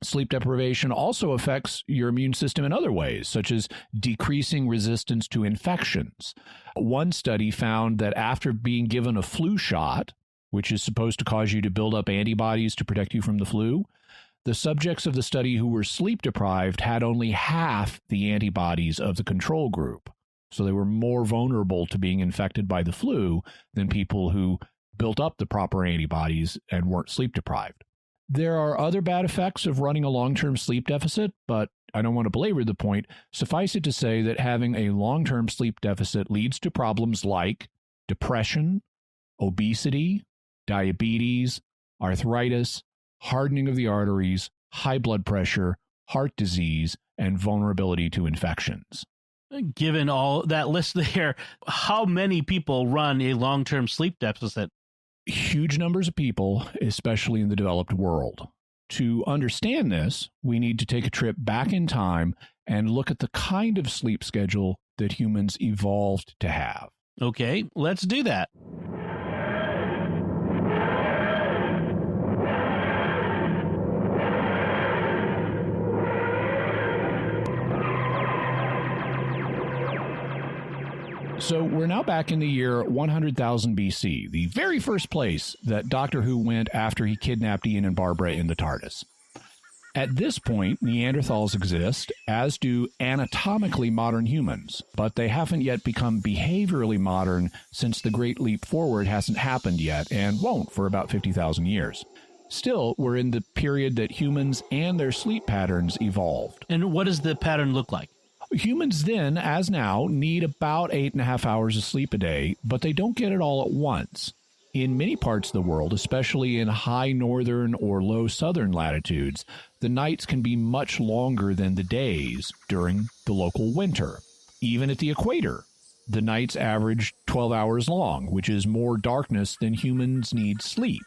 Sleep deprivation also affects your immune system in other ways, such as decreasing resistance to infections. One study found that after being given a flu shot, which is supposed to cause you to build up antibodies to protect you from the flu, the subjects of the study who were sleep deprived had only half the antibodies of the control group. So they were more vulnerable to being infected by the flu than people who built up the proper antibodies and weren't sleep deprived. There are other bad effects of running a long-term sleep deficit, but I don't want to belabor the point. Suffice it to say that having a long-term sleep deficit leads to problems like depression, obesity, diabetes, arthritis, hardening of the arteries, high blood pressure, heart disease, and vulnerability to infections. Given all that list there, how many people run a long-term sleep deficit? Huge numbers of people, especially in the developed world. To understand this, we need to take a trip back in time and look at the kind of sleep schedule that humans evolved to have. Okay, let's do that. So we're now back in the year 100,000 BC, the very first place that Doctor Who went after he kidnapped Ian and Barbara in the TARDIS. At this point, Neanderthals exist, as do anatomically modern humans, but they haven't yet become behaviorally modern since the Great Leap Forward hasn't happened yet and won't for about 50,000 years. Still, we're in the period that humans and their sleep patterns evolved. And what does the pattern look like? Humans then, as now, need about 8.5 hours of sleep a day, but they don't get it all at once. In many parts of the world, especially in high northern or low southern latitudes, the nights can be much longer than the days during the local winter. Even at the equator, the nights average 12 hours long, which is more darkness than humans need sleep.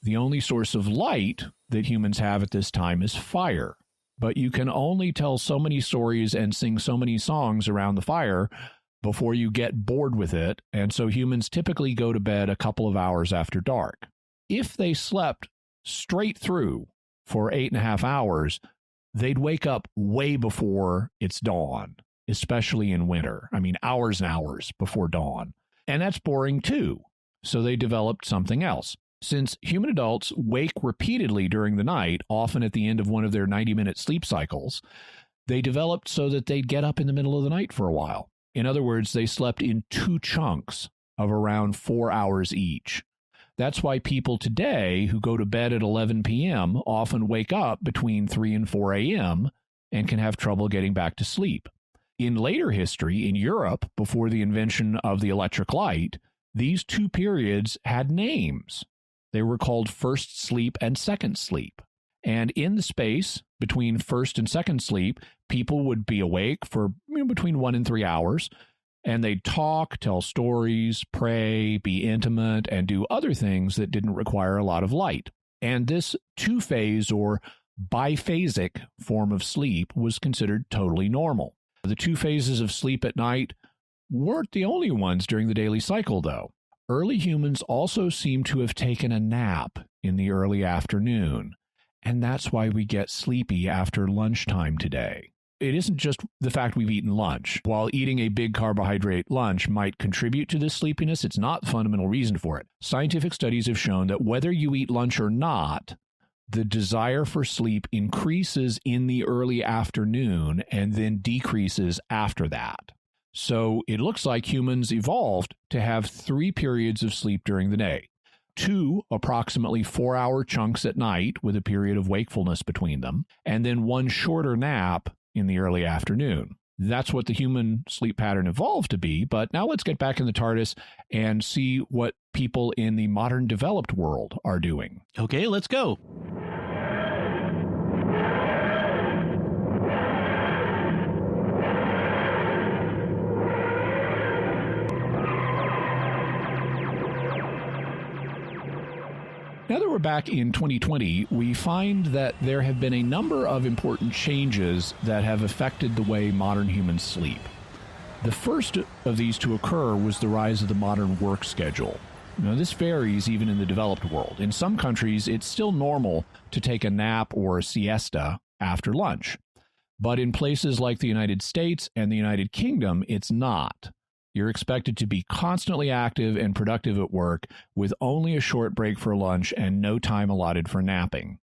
The only source of light that humans have at this time is fire. But you can only tell so many stories and sing so many songs around the fire before you get bored with it, and so humans typically go to bed a couple of hours after dark. If they slept straight through for 8.5 hours, they'd wake up way before it's dawn, especially in winter. I mean, hours and hours before dawn. And that's boring too. So they developed something else. Since human adults wake repeatedly during the night, often at the end of one of their 90-minute sleep cycles, they developed so that they'd get up in the middle of the night for a while. In other words, they slept in 2 chunks of around 4 hours each. That's why people today who go to bed at 11 p.m. often wake up between 3 and 4 a.m. and can have trouble getting back to sleep. In later history, in Europe, before the invention of the electric light, these 2 periods had names. They were called first sleep and second sleep. And in the space between first and second sleep, people would be awake for between 1 and 3 hours, and they'd talk, tell stories, pray, be intimate, and do other things that didn't require a lot of light. And this 2-phase or biphasic form of sleep was considered totally normal. The 2 phases of sleep at night weren't the only ones during the daily cycle, though. Early humans also seem to have taken a nap in the early afternoon, and that's why we get sleepy after lunchtime today. It isn't just the fact we've eaten lunch. While eating a big carbohydrate lunch might contribute to this sleepiness, it's not the fundamental reason for it. Scientific studies have shown that whether you eat lunch or not, the desire for sleep increases in the early afternoon and then decreases after that. So it looks like humans evolved to have 3 periods of sleep during the day. 2 approximately 4-hour chunks at night with a period of wakefulness between them, and then 1 shorter nap in the early afternoon. That's what the human sleep pattern evolved to be, but now let's get back in the TARDIS and see what people in the modern developed world are doing. Okay, let's go. Now that we're back in 2020, we find that there have been a number of important changes that have affected the way modern humans sleep. The first of these to occur was the rise of the modern work schedule. Now, this varies even in the developed world. In some countries, it's still normal to take a nap or a siesta after lunch. But in places like the United States and the United Kingdom, it's not. You're expected to be constantly active and productive at work with only a short break for lunch and no time allotted for napping.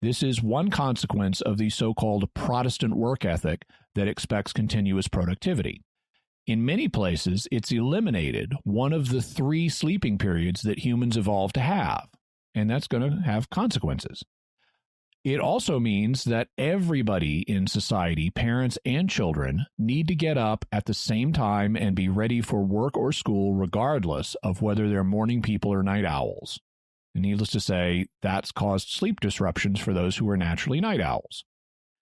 This is one consequence of the so-called Protestant work ethic that expects continuous productivity. In many places, it's eliminated one of the 3 sleeping periods that humans evolved to have, and that's going to have consequences. It also means that everybody in society, parents and children, need to get up at the same time and be ready for work or school regardless of whether they're morning people or night owls. And needless to say, that's caused sleep disruptions for those who are naturally night owls.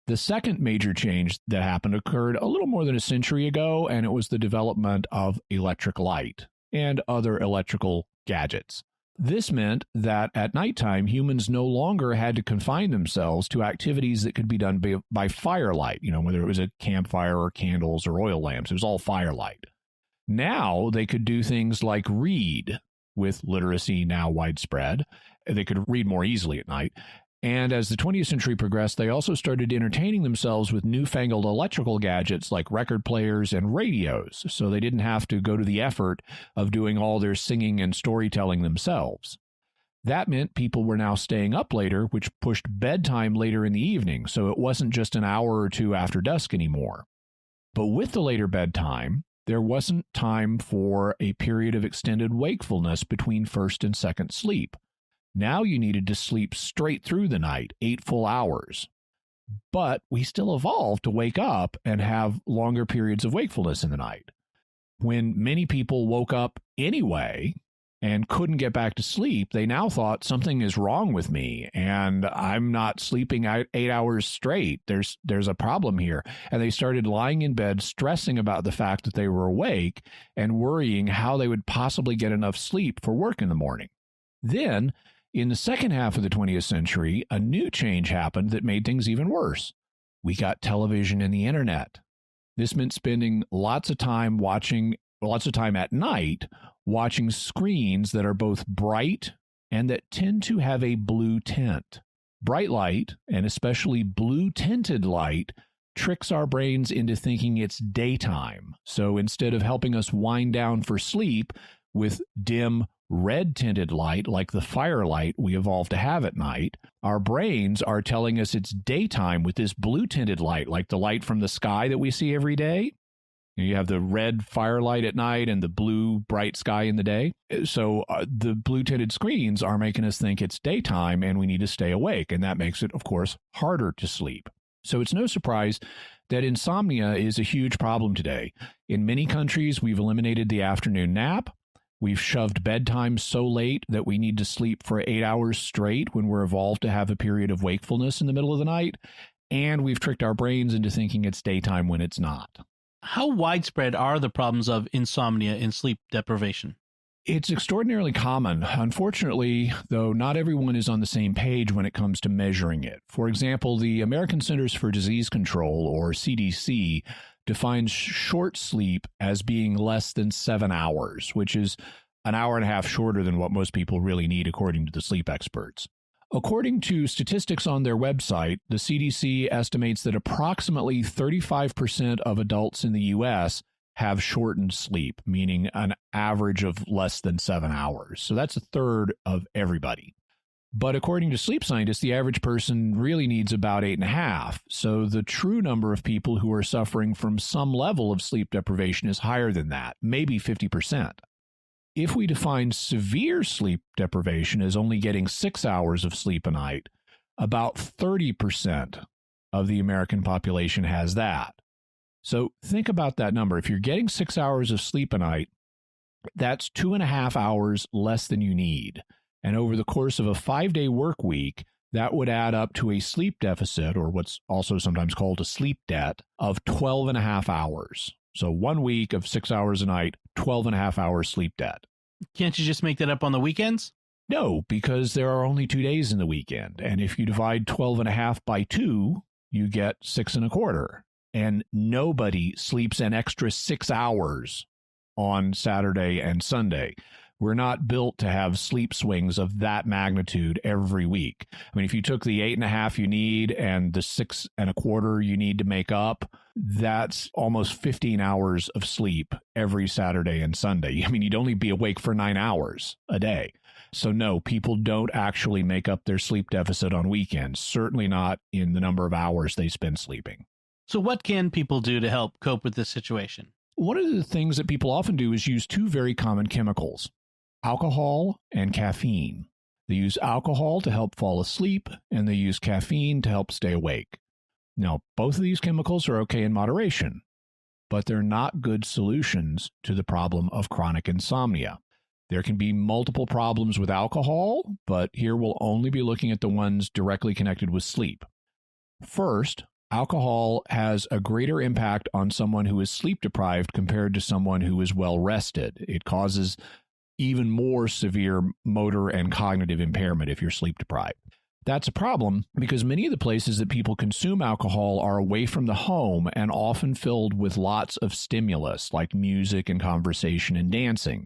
The second major change that happened occurred a little more than a century ago, and it was the development of electric light and other electrical gadgets. This meant that at nighttime, humans no longer had to confine themselves to activities that could be done by firelight, whether it was a campfire or candles or oil lamps. It was all firelight. Now they could do things like read, with literacy now widespread. They could read more easily at night. And as the 20th century progressed, they also started entertaining themselves with newfangled electrical gadgets like record players and radios, so they didn't have to go to the effort of doing all their singing and storytelling themselves. That meant people were now staying up later, which pushed bedtime later in the evening, so it wasn't just an hour or two after dusk anymore. But with the later bedtime, there wasn't time for a period of extended wakefulness between first and second sleep. Now you needed to sleep straight through the night, 8 full hours. But we still evolved to wake up and have longer periods of wakefulness in the night. When many people woke up anyway and couldn't get back to sleep, they now thought something is wrong with me and I'm not sleeping 8 hours straight. There's a problem here. And they started lying in bed, stressing about the fact that they were awake and worrying how they would possibly get enough sleep for work in the morning. Then, in the second half of the 20th century, a new change happened that made things even worse. We got television and the internet. This meant spending lots of time at night watching screens that are both bright and that tend to have a blue tint. Bright light, and especially blue-tinted light, tricks our brains into thinking it's daytime. So instead of helping us wind down for sleep with dim, red-tinted light like the firelight we evolved to have at night, our brains are telling us it's daytime with this blue-tinted light, like the light from the sky that we see every day. You have the red firelight at night and the blue bright sky in the day. So the blue-tinted screens are making us think it's daytime and we need to stay awake, and that makes it, of course, harder to sleep. So it's no surprise that insomnia is a huge problem today. In many countries, we've eliminated the afternoon nap. We've shoved bedtime so late that we need to sleep for 8 hours straight when we're evolved to have a period of wakefulness in the middle of the night. And we've tricked our brains into thinking it's daytime when it's not. How widespread are the problems of insomnia and sleep deprivation? It's extraordinarily common. Unfortunately, though, not everyone is on the same page when it comes to measuring it. For example, the American Centers for Disease Control, or CDC, defines short sleep as being less than 7 hours, which is an hour and a half shorter than what most people really need, according to the sleep experts. According to statistics on their website, the CDC estimates that approximately 35% of adults in the U.S. have shortened sleep, meaning an average of less than 7 hours. So that's a third of everybody. But according to sleep scientists, the average person really needs about 8.5. So the true number of people who are suffering from some level of sleep deprivation is higher than that, maybe 50%. If we define severe sleep deprivation as only getting 6 hours of sleep a night, about 30% of the American population has that. So think about that number. If you're getting 6 hours of sleep a night, that's 2.5 hours less than you need. And over the course of a 5-day work week, that would add up to a sleep deficit, or what's also sometimes called a sleep debt, of 12.5 hours. So 1 week of 6 hours a night, 12.5 hours sleep debt. Can't you just make that up on the weekends? No, because there are only 2 days in the weekend. And if you divide 12.5 by 2, you get 6.25. And nobody sleeps an extra 6 hours on Saturday and Sunday. We're not built to have sleep swings of that magnitude every week. I mean, if you took the 8.5 you need and the 6.25 you need to make up, that's almost 15 hours of sleep every Saturday and Sunday. I mean, you'd only be awake for 9 hours a day. So no, people don't actually make up their sleep deficit on weekends, certainly not in the number of hours they spend sleeping. So what can people do to help cope with this situation? One of the things that people often do is use two very common chemicals: alcohol and caffeine. They use alcohol to help fall asleep, and they use caffeine to help stay awake. Now, both of these chemicals are okay in moderation, but they're not good solutions to the problem of chronic insomnia. There can be multiple problems with alcohol, but here we'll only be looking at the ones directly connected with sleep. First, alcohol has a greater impact on someone who is sleep deprived compared to someone who is well rested. It causes even more severe motor and cognitive impairment if you're sleep deprived. That's a problem because many of the places that people consume alcohol are away from the home and often filled with lots of stimulus like music and conversation and dancing.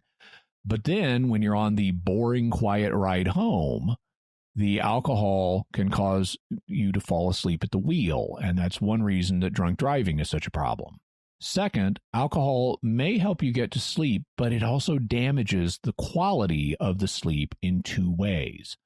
But then when you're on the boring, quiet ride home, The alcohol can cause you to fall asleep at the wheel, and that's one reason that drunk driving is such a problem. Second, alcohol may help you get to sleep, but it also damages the quality of the sleep in two ways.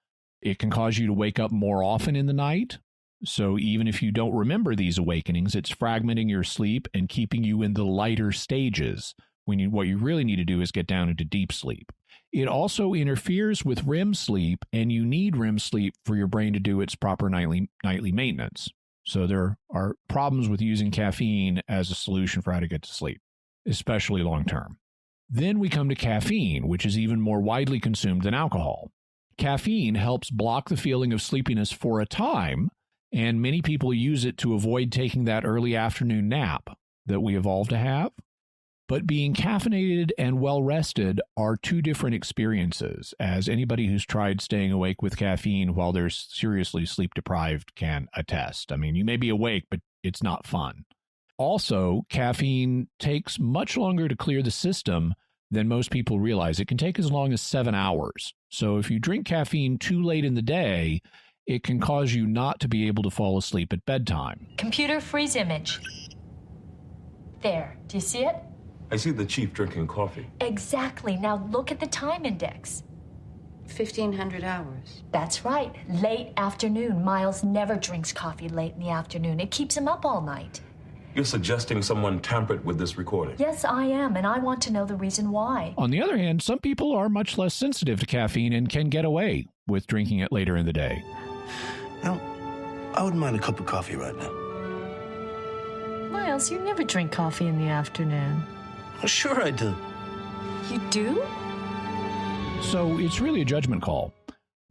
It can cause you to wake up more often in the night. So even if you don't remember these awakenings, it's fragmenting your sleep and keeping you in the lighter stages when what you really need to do is get down into deep sleep. It also interferes with REM sleep, and you need REM sleep for your brain to do its proper nightly maintenance. So there are problems with using caffeine as a solution for how to get to sleep, especially long term. Then we come to caffeine, which is even more widely consumed than alcohol. Caffeine helps block the feeling of sleepiness for a time, and many people use it to avoid taking that early afternoon nap that we evolved to have. But being caffeinated and well-rested are two different experiences, as anybody who's tried staying awake with caffeine while they're seriously sleep-deprived can attest. I mean, you may be awake, but it's not fun. Also, caffeine takes much longer to clear the system than most people realize. It can take as long as 7 hours. So if you drink caffeine too late in the day, it can cause you not to be able to fall asleep at bedtime. Computer freeze image. There, do you see it? I see the chief drinking coffee. Exactly. Now look at the time index. 1,500 hours. That's right. Late afternoon. Miles never drinks coffee late in the afternoon. It keeps him up all night. You're suggesting someone tampered with this recording? Yes, I am, and I want to know the reason why. On the other hand, some people are much less sensitive to caffeine and can get away with drinking it later in the day. Now, I wouldn't mind a cup of coffee right now. Miles, you never drink coffee in the afternoon. Well, sure I do. You do? So it's really a judgment call.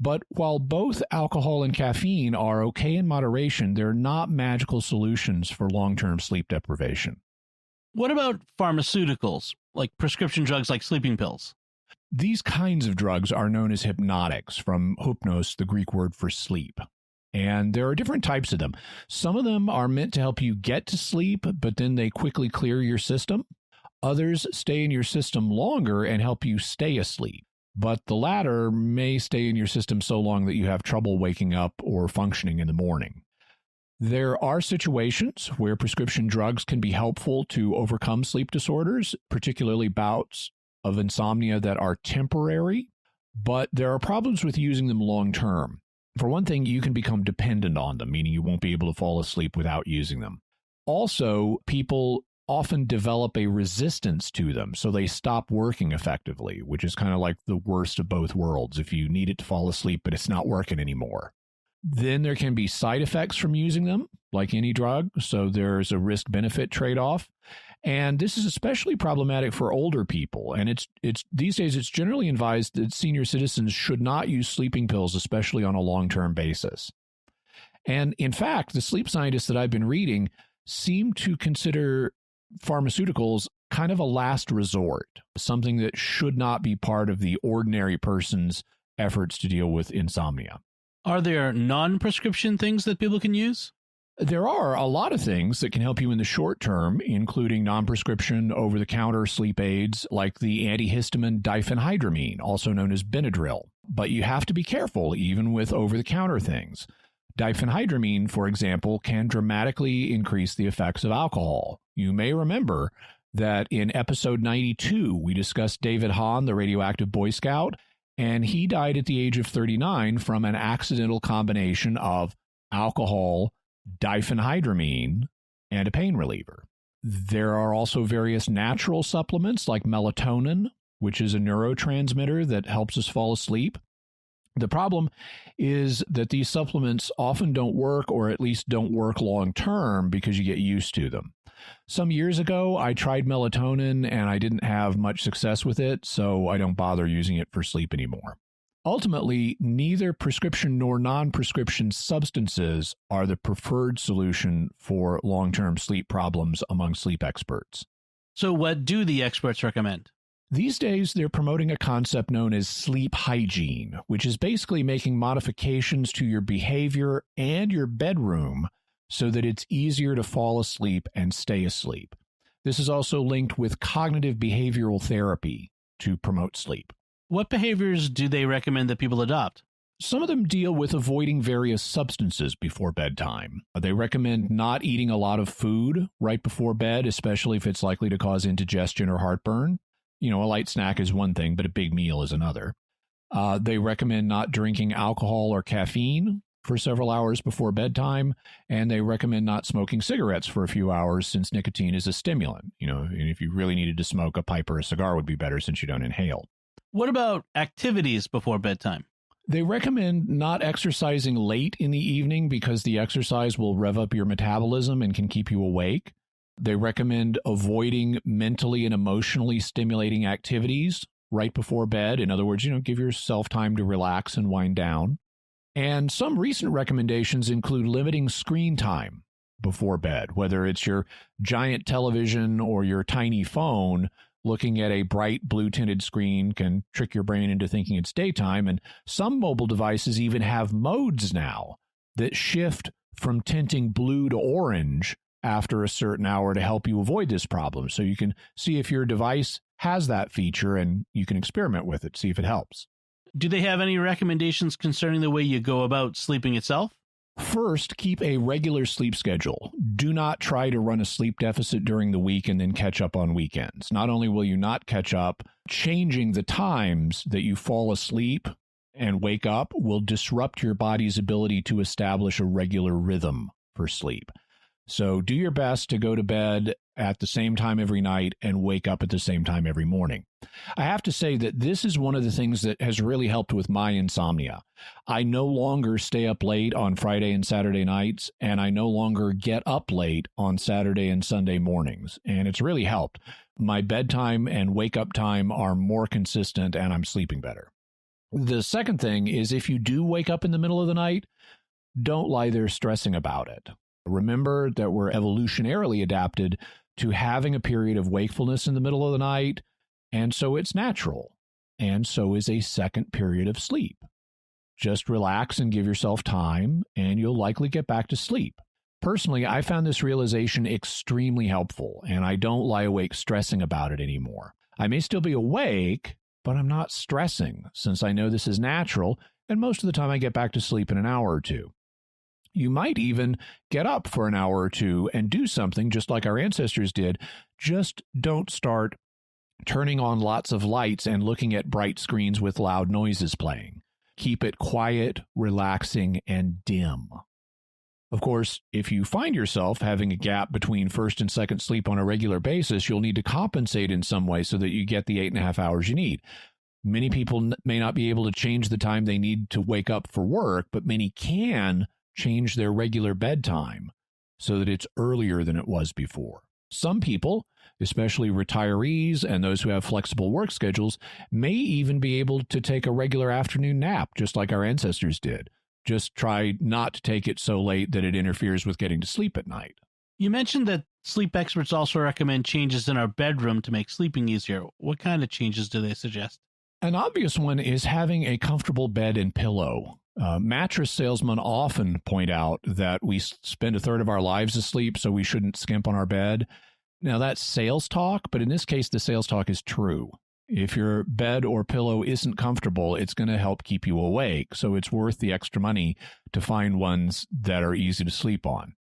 But while both alcohol and caffeine are okay in moderation, they're not magical solutions for long-term sleep deprivation. What about pharmaceuticals, like prescription drugs like sleeping pills? These kinds of drugs are known as hypnotics, from hypnos, the Greek word for sleep. And there are different types of them. Some of them are meant to help you get to sleep, but then they quickly clear your system. Others stay in your system longer and help you stay asleep. But the latter may stay in your system so long that you have trouble waking up or functioning in the morning. There are situations where prescription drugs can be helpful to overcome sleep disorders, particularly bouts of insomnia that are temporary, but there are problems with using them long term. For one thing, you can become dependent on them, meaning you won't be able to fall asleep without using them. Also, people often develop a resistance to them, so they stop working effectively, which is kind of like the worst of both worlds. If you need it to fall asleep, but it's not working anymore. Then there can be side effects from using them, like any drug, so there's a risk-benefit trade-off. And this is especially problematic for older people, and it's these days it's generally advised that senior citizens should not use sleeping pills, especially on a long-term basis. And in fact, the sleep scientists that I've been reading seem to consider pharmaceuticals kind of a last resort, something that should not be part of the ordinary person's efforts to deal with insomnia. Are there non-prescription things that people can use? There are a lot of things that can help you in the short term, including non-prescription over-the-counter sleep aids like the antihistamine diphenhydramine, also known as Benadryl. But you have to be careful even with over-the-counter things. Diphenhydramine, for example, can dramatically increase the effects of alcohol. You may remember that in episode 92, we discussed David Hahn, the radioactive Boy Scout, and he died at the age of 39 from an accidental combination of alcohol, diphenhydramine, and a pain reliever. There are also various natural supplements like melatonin, which is a neurotransmitter that helps us fall asleep. The problem is that these supplements often don't work, or at least don't work long term, because you get used to them. Some years ago, I tried melatonin and I didn't have much success with it, so I don't bother using it for sleep anymore. Ultimately, neither prescription nor non-prescription substances are the preferred solution for long-term sleep problems among sleep experts. So what do the experts recommend? These days, they're promoting a concept known as sleep hygiene, which is basically making modifications to your behavior and your bedroom so that it's easier to fall asleep and stay asleep. This is also linked with cognitive behavioral therapy to promote sleep. What behaviors do they recommend that people adopt? Some of them deal with avoiding various substances before bedtime. They recommend not eating a lot of food right before bed, especially if it's likely to cause indigestion or heartburn. A light snack is one thing, but a big meal is another. They recommend not drinking alcohol or caffeine for several hours before bedtime, and they recommend not smoking cigarettes for a few hours since nicotine is a stimulant. And if you really needed to smoke, a pipe or a cigar would be better since you don't inhale. What about activities before bedtime? They recommend not exercising late in the evening because the exercise will rev up your metabolism and can keep you awake. They recommend avoiding mentally and emotionally stimulating activities right before bed. In other words, give yourself time to relax and wind down. And some recent recommendations include limiting screen time before bed, whether it's your giant television or your tiny phone. Looking at a bright blue-tinted screen can trick your brain into thinking it's daytime, and some mobile devices even have modes now that shift from tinting blue to orange after a certain hour to help you avoid this problem. So you can see if your device has that feature and you can experiment with it, see if it helps. Do they have any recommendations concerning the way you go about sleeping itself? First, keep a regular sleep schedule. Do not try to run a sleep deficit during the week and then catch up on weekends. Not only will you not catch up, changing the times that you fall asleep and wake up will disrupt your body's ability to establish a regular rhythm for sleep. So do your best to go to bed at the same time every night and wake up at the same time every morning. I have to say that this is one of the things that has really helped with my insomnia. I no longer stay up late on Friday and Saturday nights, and I no longer get up late on Saturday and Sunday mornings, and it's really helped. My bedtime and wake-up time are more consistent, and I'm sleeping better. The second thing is if you do wake up in the middle of the night, don't lie there stressing about it. Remember that we're evolutionarily adapted to having a period of wakefulness in the middle of the night, and so it's natural, and so is a second period of sleep. Just relax and give yourself time, and you'll likely get back to sleep. Personally, I found this realization extremely helpful, and I don't lie awake stressing about it anymore. I may still be awake, but I'm not stressing, since I know this is natural, and most of the time I get back to sleep in an hour or two. You might even get up for an hour or two and do something just like our ancestors did. Just don't start turning on lots of lights and looking at bright screens with loud noises playing. Keep it quiet, relaxing, and dim. Of course, if you find yourself having a gap between first and second sleep on a regular basis, you'll need to compensate in some way so that you get the 8.5 hours you need. Many people may not be able to change the time they need to wake up for work, but many can change their regular bedtime so that it's earlier than it was before. Some people, especially retirees and those who have flexible work schedules, may even be able to take a regular afternoon nap, just like our ancestors did. Just try not to take it so late that it interferes with getting to sleep at night. You mentioned that sleep experts also recommend changes in our bedroom to make sleeping easier. What kind of changes do they suggest? An obvious one is having a comfortable bed and pillow. Mattress salesmen often point out that we spend a third of our lives asleep, so we shouldn't skimp on our bed. Now, that's sales talk, but in this case, the sales talk is true. If your bed or pillow isn't comfortable, it's going to help keep you awake, so it's worth the extra money to find ones that are easy to sleep on.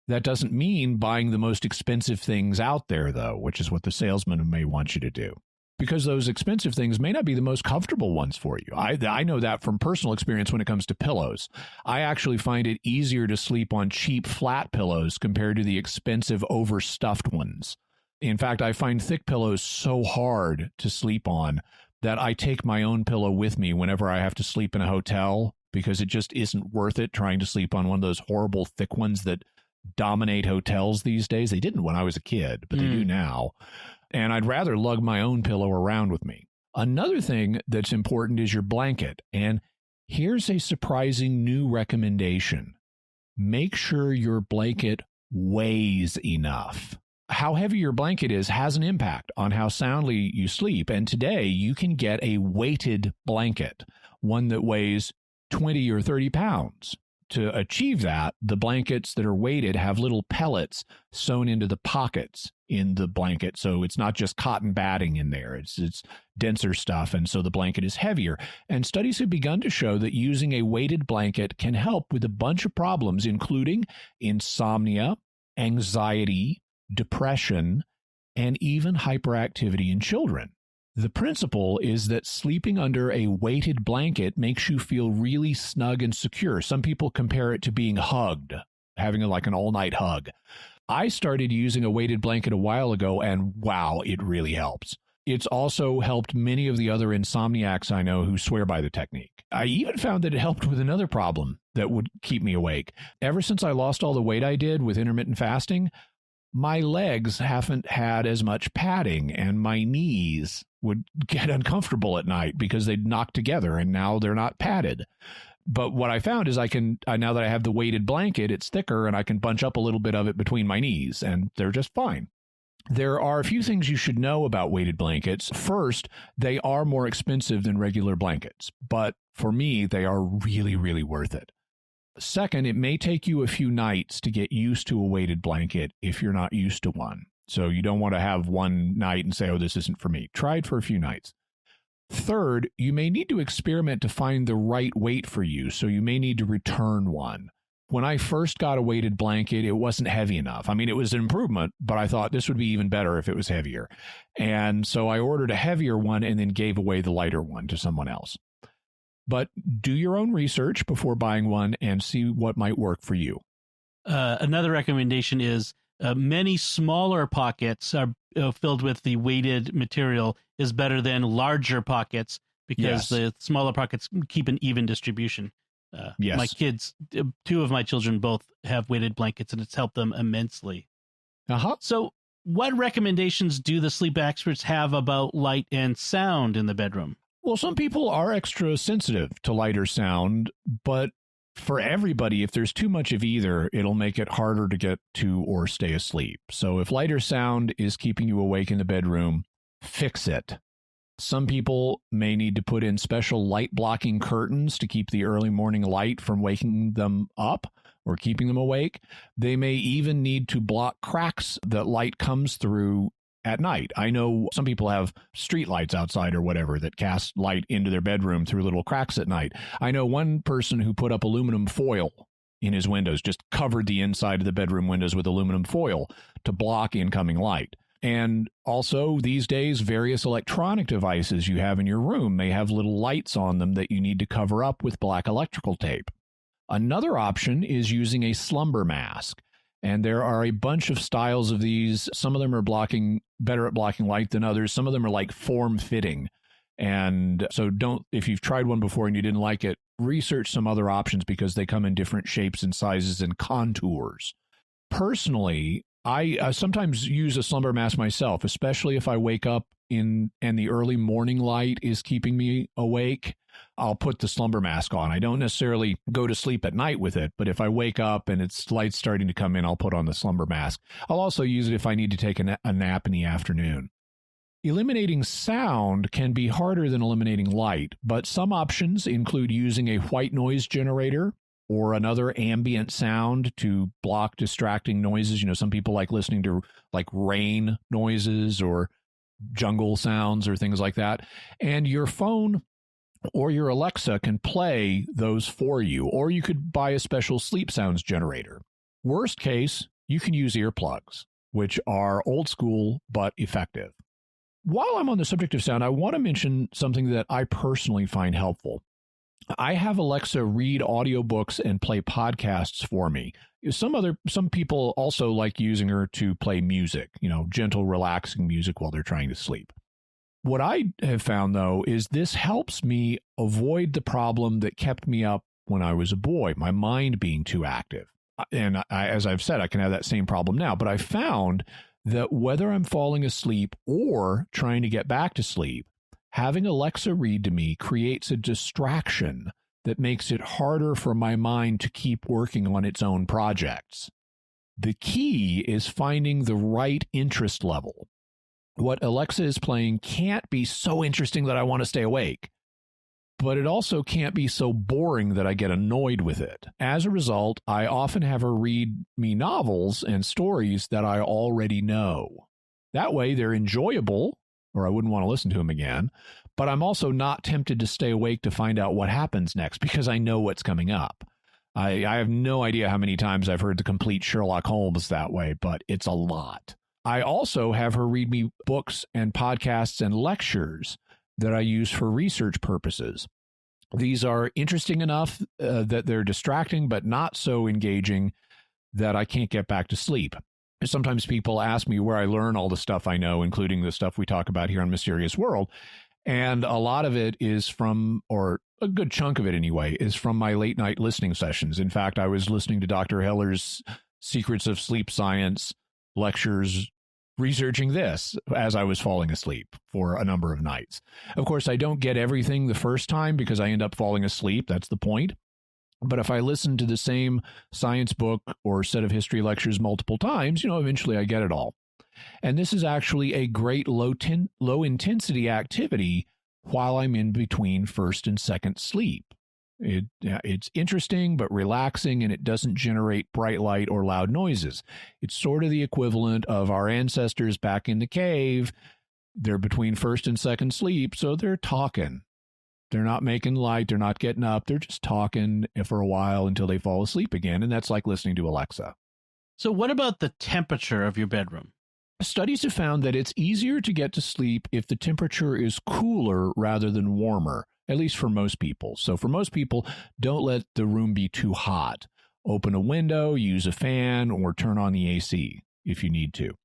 That doesn't mean buying the most expensive things out there, though, which is what the salesman may want you to do, because those expensive things may not be the most comfortable ones for you. I know that from personal experience when it comes to pillows. I actually find it easier to sleep on cheap flat pillows compared to the expensive overstuffed ones. In fact, I find thick pillows so hard to sleep on that I take my own pillow with me whenever I have to sleep in a hotel, because it just isn't worth it trying to sleep on one of those horrible thick ones that dominate hotels these days. They didn't when I was a kid, but they do now. And I'd rather lug my own pillow around with me. Another thing that's important is your blanket. And here's a surprising new recommendation. Make sure your blanket weighs enough. How heavy your blanket is has an impact on how soundly you sleep. And today you can get a weighted blanket, one that weighs 20 or 30 pounds. to achieve that, the blankets that are weighted have little pellets sewn into the pockets in the blanket. So it's not just cotton batting in there. It's denser stuff. And so the blanket is heavier. And studies have begun to show that using a weighted blanket can help with a bunch of problems, including insomnia, anxiety, depression, and even hyperactivity in children. The principle is that sleeping under a weighted blanket makes you feel really snug and secure. Some people compare it to being hugged, having like an all-night hug. I started using a weighted blanket a while ago, and wow, it really helps. It's also helped many of the other insomniacs I know who swear by the technique. I even found that it helped with another problem that would keep me awake. Ever since I lost all the weight I did with intermittent fasting, my legs haven't had as much padding, and my knees would get uncomfortable at night because they'd knock together, and now they're not padded. But what I found is now that I have the weighted blanket, it's thicker, and I can bunch up a little bit of it between my knees, and they're just fine. There are a few things you should know about weighted blankets. First, they are more expensive than regular blankets, but for me, they are really, really worth it. Second, it may take you a few nights to get used to a weighted blanket if you're not used to one. So you don't want to have one night and say, oh, this isn't for me. Try it for a few nights. Third, you may need to experiment to find the right weight for you, so you may need to return one. When I first got a weighted blanket, it wasn't heavy enough. I mean, it was an improvement, but I thought this would be even better if it was heavier. And so I ordered a heavier one and then gave away the lighter one to someone else. But do your own research before buying one and see what might work for you. Another recommendation is many smaller pockets are filled with the weighted material is better than larger pockets because the smaller pockets keep an even distribution. My kids, two of my children both have weighted blankets, and it's helped them immensely. So what recommendations do the sleep experts have about light and sound in the bedroom? Well, some people are extra sensitive to light or sound, but for everybody, if there's too much of either, it'll make it harder to get to or stay asleep. So if light or sound is keeping you awake in the bedroom, fix it. Some people may need to put in special light blocking curtains to keep the early morning light from waking them up or keeping them awake. They may even need to block cracks that light comes through at night. I know some people have street lights outside or whatever that cast light into their bedroom through little cracks at night. I know one person who put up aluminum foil in his windows, just covered the inside of the bedroom windows with aluminum foil to block incoming light. And also these days, various electronic devices you have in your room may have little lights on them that you need to cover up with black electrical tape. Another option is using a slumber mask. And there are a bunch of styles of these. Some of them are better at blocking light than others. Some of them are like form-fitting. And so if you've tried one before and you didn't like it, research some other options because they come in different shapes and sizes and contours. Personally, I sometimes use a slumber mask myself, especially if I wake up and the early morning light is keeping me awake. I'll put the slumber mask on. I don't necessarily go to sleep at night with it, but if I wake up and it's light starting to come in, I'll put on the slumber mask. I'll also use it if I need to take a nap in the afternoon. Eliminating sound can be harder than eliminating light, but some options include using a white noise generator or another ambient sound to block distracting noises. You know, some people like listening to like rain noises or jungle sounds or things like that. And your phone or your Alexa can play those for you, or you could buy a special sleep sounds generator. Worst case, you can use earplugs, which are old school but effective. While I'm on the subject of sound, I want to mention something that I personally find helpful. I have Alexa read audiobooks and play podcasts for me. Some people also like using her to play music, gentle, relaxing music while they're trying to sleep. What I have found, though, is this helps me avoid the problem that kept me up when I was a boy, my mind being too active. And as I've said, I can have that same problem now. But I found that whether I'm falling asleep or trying to get back to sleep, having Alexa read to me creates a distraction that makes it harder for my mind to keep working on its own projects. The key is finding the right interest level. What Alexa is playing can't be so interesting that I want to stay awake. but it also can't be so boring that I get annoyed with it. As a result, I often have her read me novels and stories that I already know. That way, they're enjoyable, or I wouldn't want to listen to them again, but I'm also not tempted to stay awake to find out what happens next because I know what's coming up. I have no idea how many times I've heard the complete Sherlock Holmes that way, but it's a lot. I also have her read me books and podcasts and lectures that I use for research purposes. These are interesting enough that they're distracting, but not so engaging that I can't get back to sleep. Sometimes people ask me where I learn all the stuff I know, including the stuff we talk about here on Mysterious World. And a lot of it is from, or a good chunk of it anyway, is from my late night listening sessions. In fact, I was listening to Dr. Heller's Secrets of Sleep Science lectures, researching this as I was falling asleep for a number of nights. Of course, I don't get everything the first time because I end up falling asleep. That's the point. But if I listen to the same science book or set of history lectures multiple times, eventually I get it all. And this is actually a great low-intensity activity while I'm in between first and second sleep. It's interesting but relaxing, and it doesn't generate bright light or loud noises. It's sort of the equivalent of our ancestors back in the cave. They're between first and second sleep, so they're talking. They're not making light. They're not getting up. They're just talking for a while until they fall asleep again, and that's like listening to Alexa. So what about the temperature of your bedroom? Studies have found that it's easier to get to sleep if the temperature is cooler rather than warmer, at least for most people. So for most people, don't let the room be too hot. Open a window, use a fan, or turn on the AC if you need to.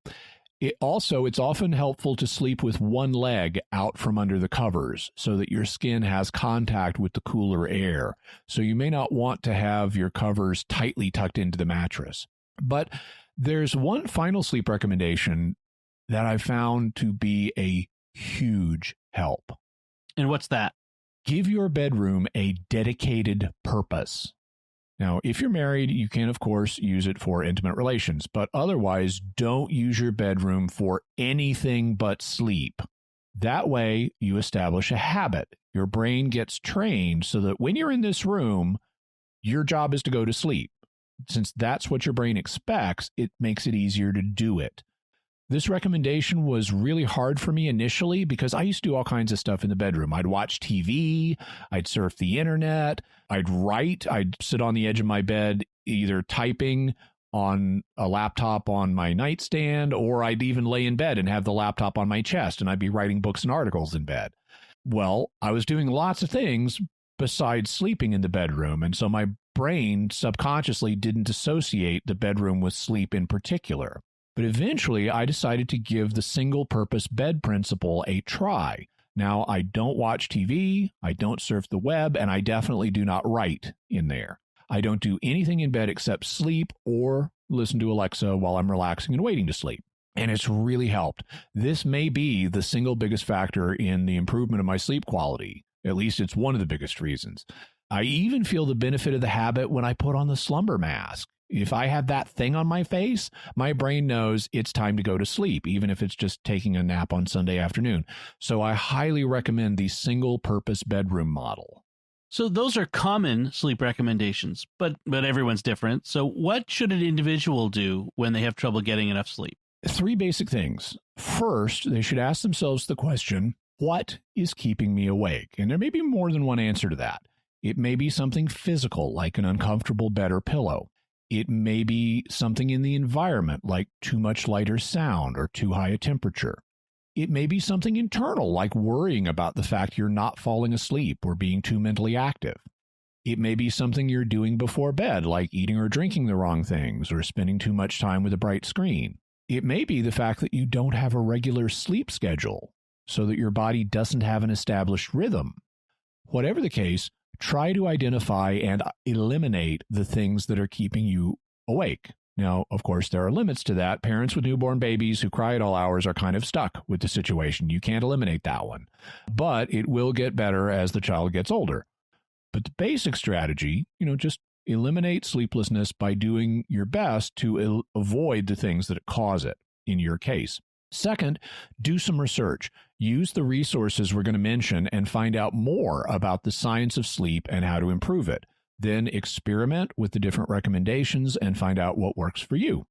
It's often helpful to sleep with one leg out from under the covers so that your skin has contact with the cooler air. So you may not want to have your covers tightly tucked into the mattress. But there's one final sleep recommendation that I found to be a huge help. And what's that? Give your bedroom a dedicated purpose. Now, if you're married, you can, of course, use it for intimate relations, but otherwise, don't use your bedroom for anything but sleep. That way, you establish a habit. Your brain gets trained so that when you're in this room, your job is to go to sleep. Since that's what your brain expects, it makes it easier to do it. This recommendation was really hard for me initially because I used to do all kinds of stuff in the bedroom. I'd watch TV, I'd surf the internet, I'd write, I'd sit on the edge of my bed either typing on a laptop on my nightstand, or I'd even lay in bed and have the laptop on my chest and I'd be writing books and articles in bed. Well, I was doing lots of things besides sleeping in the bedroom, and so my brain subconsciously didn't associate the bedroom with sleep in particular. But eventually, I decided to give the single-purpose bed principle a try. Now, I don't watch TV, I don't surf the web, and I definitely do not write in there. I don't do anything in bed except sleep or listen to Alexa while I'm relaxing and waiting to sleep. And it's really helped. This may be the single biggest factor in the improvement of my sleep quality. At least it's one of the biggest reasons. I even feel the benefit of the habit when I put on the slumber mask. If I have that thing on my face, my brain knows it's time to go to sleep, even if it's just taking a nap on Sunday afternoon. So I highly recommend the single-purpose bedroom model. So those are common sleep recommendations, but everyone's different. So what should an individual do when they have trouble getting enough sleep? 3 basic things. First, they should ask themselves the question, what is keeping me awake? And there may be more than one answer to that. It may be something physical, like an uncomfortable bed or pillow. It may be something in the environment, like too much light or sound or too high a temperature. It may be something internal, like worrying about the fact you're not falling asleep or being too mentally active. It may be something you're doing before bed, like eating or drinking the wrong things or spending too much time with a bright screen. It may be the fact that you don't have a regular sleep schedule, so that your body doesn't have an established rhythm. Whatever the case, try to identify and eliminate the things that are keeping you awake. Now, of course, there are limits to that. Parents with newborn babies who cry at all hours are kind of stuck with the situation. You can't eliminate that one. But it will get better as the child gets older. But the basic strategy, just eliminate sleeplessness by doing your best to avoid the things that cause it in your case. Second, do some research. Use the resources we're going to mention and find out more about the science of sleep and how to improve it. Then experiment with the different recommendations and find out what works for you.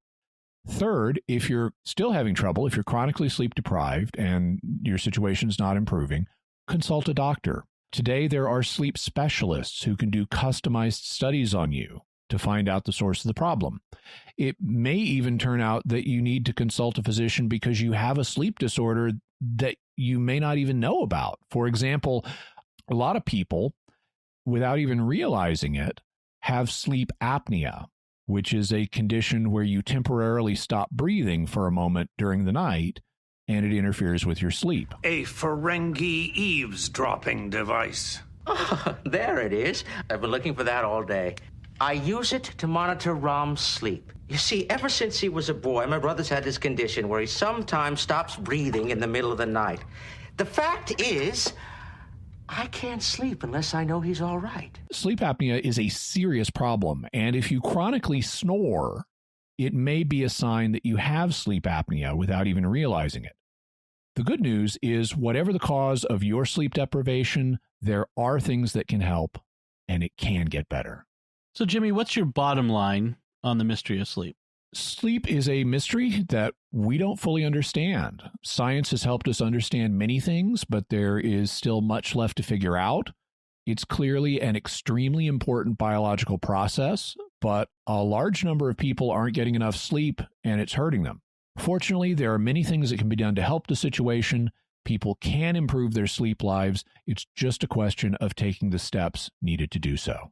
Third, if you're still having trouble, if you're chronically sleep deprived and your situation's not improving, consult a doctor. Today, there are sleep specialists who can do customized studies on you to find out the source of the problem. It may even turn out that you need to consult a physician because you have a sleep disorder that you may not even know about. For example, a lot of people, without even realizing it, have sleep apnea, which is a condition where you temporarily stop breathing for a moment during the night, and it interferes with your sleep. A Ferengi eavesdropping device. Oh, there it is. I've been looking for that all day. I use it to monitor Rom's sleep. You see, ever since he was a boy, my brother's had this condition where he sometimes stops breathing in the middle of the night. The fact is, I can't sleep unless I know he's all right. Sleep apnea is a serious problem, and if you chronically snore, it may be a sign that you have sleep apnea without even realizing it. The good news is, whatever the cause of your sleep deprivation, there are things that can help, and it can get better. So, Jimmy, what's your bottom line on the mystery of sleep? Sleep is a mystery that we don't fully understand. Science has helped us understand many things, but there is still much left to figure out. It's clearly an extremely important biological process, but a large number of people aren't getting enough sleep, and it's hurting them. Fortunately, there are many things that can be done to help the situation. People can improve their sleep lives. It's just a question of taking the steps needed to do so.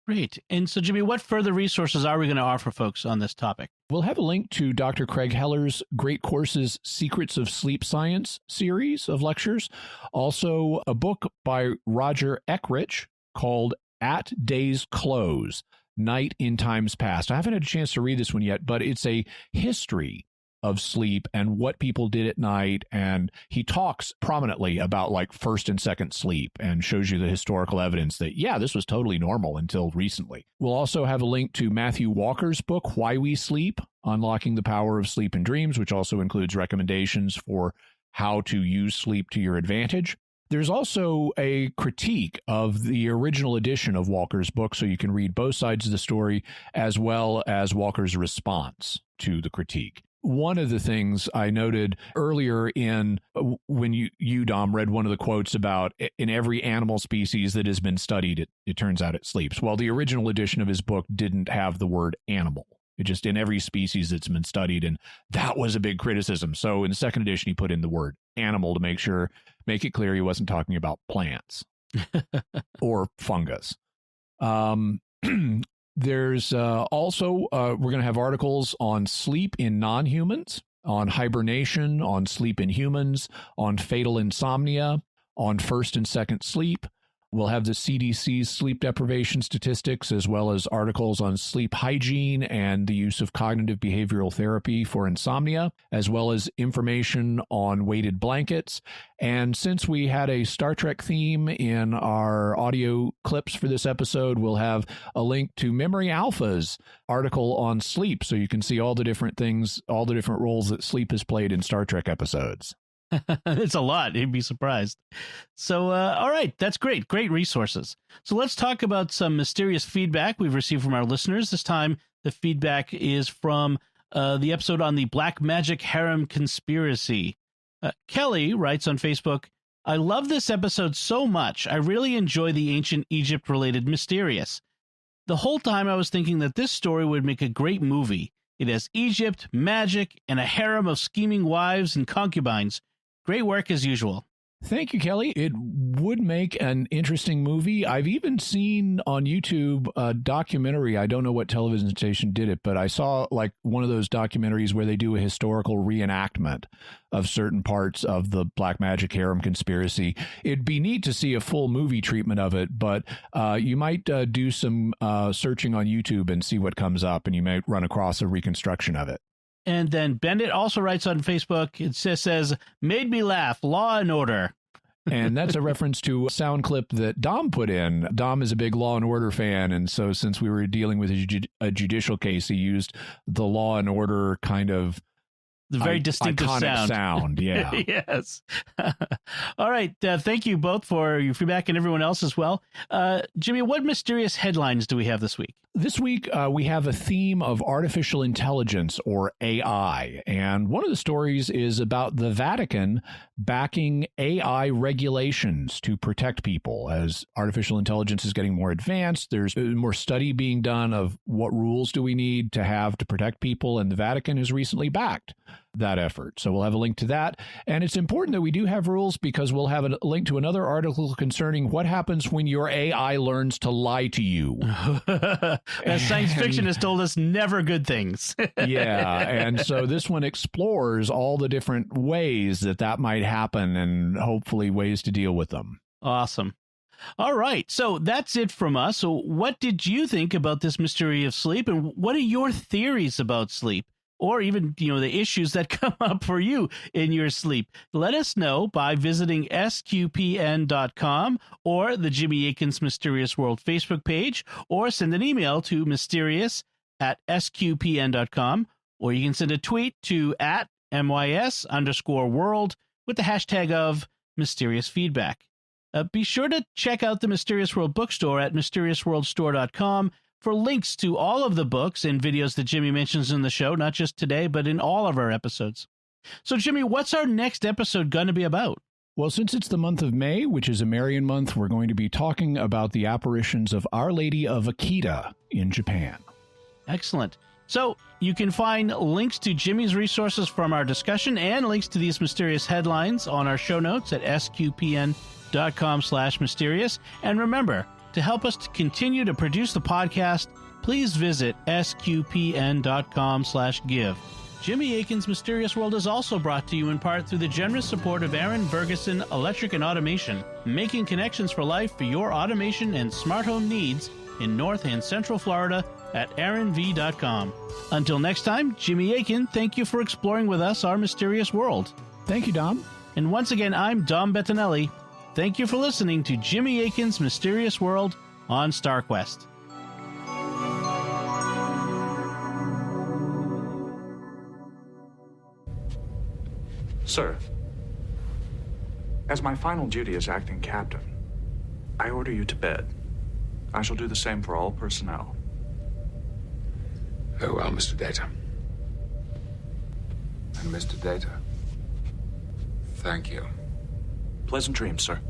Great. And so, Jimmy, what further resources are we going to offer folks on this topic? We'll have a link to Dr. Craig Heller's Great Courses Secrets of Sleep Science series of lectures. Also, a book by Roger Eckrich called At Day's Close, Night in Times Past. I haven't had a chance to read this one yet, but it's a history of sleep and what people did at night, and he talks prominently about like first and second sleep and shows you the historical evidence that, yeah, this was totally normal until recently. We'll also have a link to Matthew Walker's book, Why We Sleep, Unlocking the Power of Sleep and Dreams, which also includes recommendations for how to use sleep to your advantage. There's also a critique of the original edition of Walker's book, so you can read both sides of the story, as well as Walker's response to the critique. One of the things I noted earlier in when you, Dom, read one of the quotes about in every animal species that has been studied, it turns out it sleeps. Well, the original edition of his book didn't have the word animal. It just in every species that's been studied, and that was a big criticism. So in the second edition, he put in the word animal to make it clear he wasn't talking about plants or fungus. There's also, we're going to have articles on sleep in non-humans, on hibernation, on sleep in humans, on fatal insomnia, on first and second sleep. We'll have the CDC's sleep deprivation statistics, as well as articles on sleep hygiene and the use of cognitive behavioral therapy for insomnia, as well as information on weighted blankets. And since we had a Star Trek theme in our audio clips for this episode, we'll have a link to Memory Alpha's article on sleep, so you can see all the different things, all the different roles that sleep has played in Star Trek episodes. It's a lot. You'd be surprised. So, all right. That's great. Great resources. So let's talk about some mysterious feedback we've received from our listeners. This time, the feedback is from the episode on the Black Magic Harem Conspiracy. Kelly writes on Facebook, I love this episode so much. I really enjoy the ancient Egypt-related mysterious. The whole time I was thinking that this story would make a great movie. It has Egypt, magic, and a harem of scheming wives and concubines. Great work as usual. Thank you, Kelly. It would make an interesting movie. I've even seen on YouTube a documentary. I don't know what television station did it, but I saw like one of those documentaries where they do a historical reenactment of certain parts of the Black Magic Harem Conspiracy. It'd be neat to see a full movie treatment of it, but you might do some searching on YouTube and see what comes up, and you might run across a reconstruction of it. And then Bennett also writes on Facebook, it says, made me laugh, Law and Order. And that's a reference to a sound clip that Dom put in. Dom is a big Law and Order fan, and so since we were dealing with a judicial case, he used the Law and Order kind of The very distinctive iconic sound. Yeah. Yes. All right. Thank you both for your feedback and everyone else as well. Jimmy, what mysterious headlines do we have this week? This week, we have a theme of artificial intelligence, or AI. And one of the stories is about the Vatican backing AI regulations to protect people. As artificial intelligence is getting more advanced, there's more study being done of what rules do we need to have to protect people. And the Vatican has recently backed that effort. So we'll have a link to that. And it's important that we do have rules, because we'll have a link to another article concerning what happens when your AI learns to lie to you. As science fiction has told us, never good things. Yeah. And so this one explores all the different ways that might happen, and hopefully ways to deal with them. Awesome. All right. So that's it from us. So what did you think about this mystery of sleep, and what are your theories about sleep? Or even, the issues that come up for you in your sleep. Let us know by visiting sqpn.com or the Jimmy Akin's Mysterious World Facebook page, or send an email to mysterious@sqpn.com, or you can send a tweet to @MYS_world with the hashtag of mysterious feedback. Be sure to check out the Mysterious World bookstore at mysteriousworldstore.com for links to all of the books and videos that Jimmy mentions in the show, not just today, but in all of our episodes. So, Jimmy, what's our next episode going to be about? Well, since it's the month of May, which is a Marian month, we're going to be talking about the apparitions of Our Lady of Akita in Japan. Excellent. So you can find links to Jimmy's resources from our discussion and links to these mysterious headlines on our show notes at sqpn.com/mysterious. And remember, to help us to continue to produce the podcast, please visit sqpn.com/give. Jimmy Akin's Mysterious World is also brought to you in part through the generous support of Aaron Ferguson Electric and Automation, making connections for life for your automation and smart home needs in North and Central Florida at aaronv.com. Until next time, Jimmy Akin, thank you for exploring with us our mysterious world. Thank you, Dom. And once again, I'm Dom Bettinelli. Thank you for listening to Jimmy Akin's Mysterious World on StarQuest. Sir, as my final duty as acting captain, I order you to bed. I shall do the same for all personnel. Very well, Mr. Data. And Mr. Data, thank you. Pleasant dreams, sir.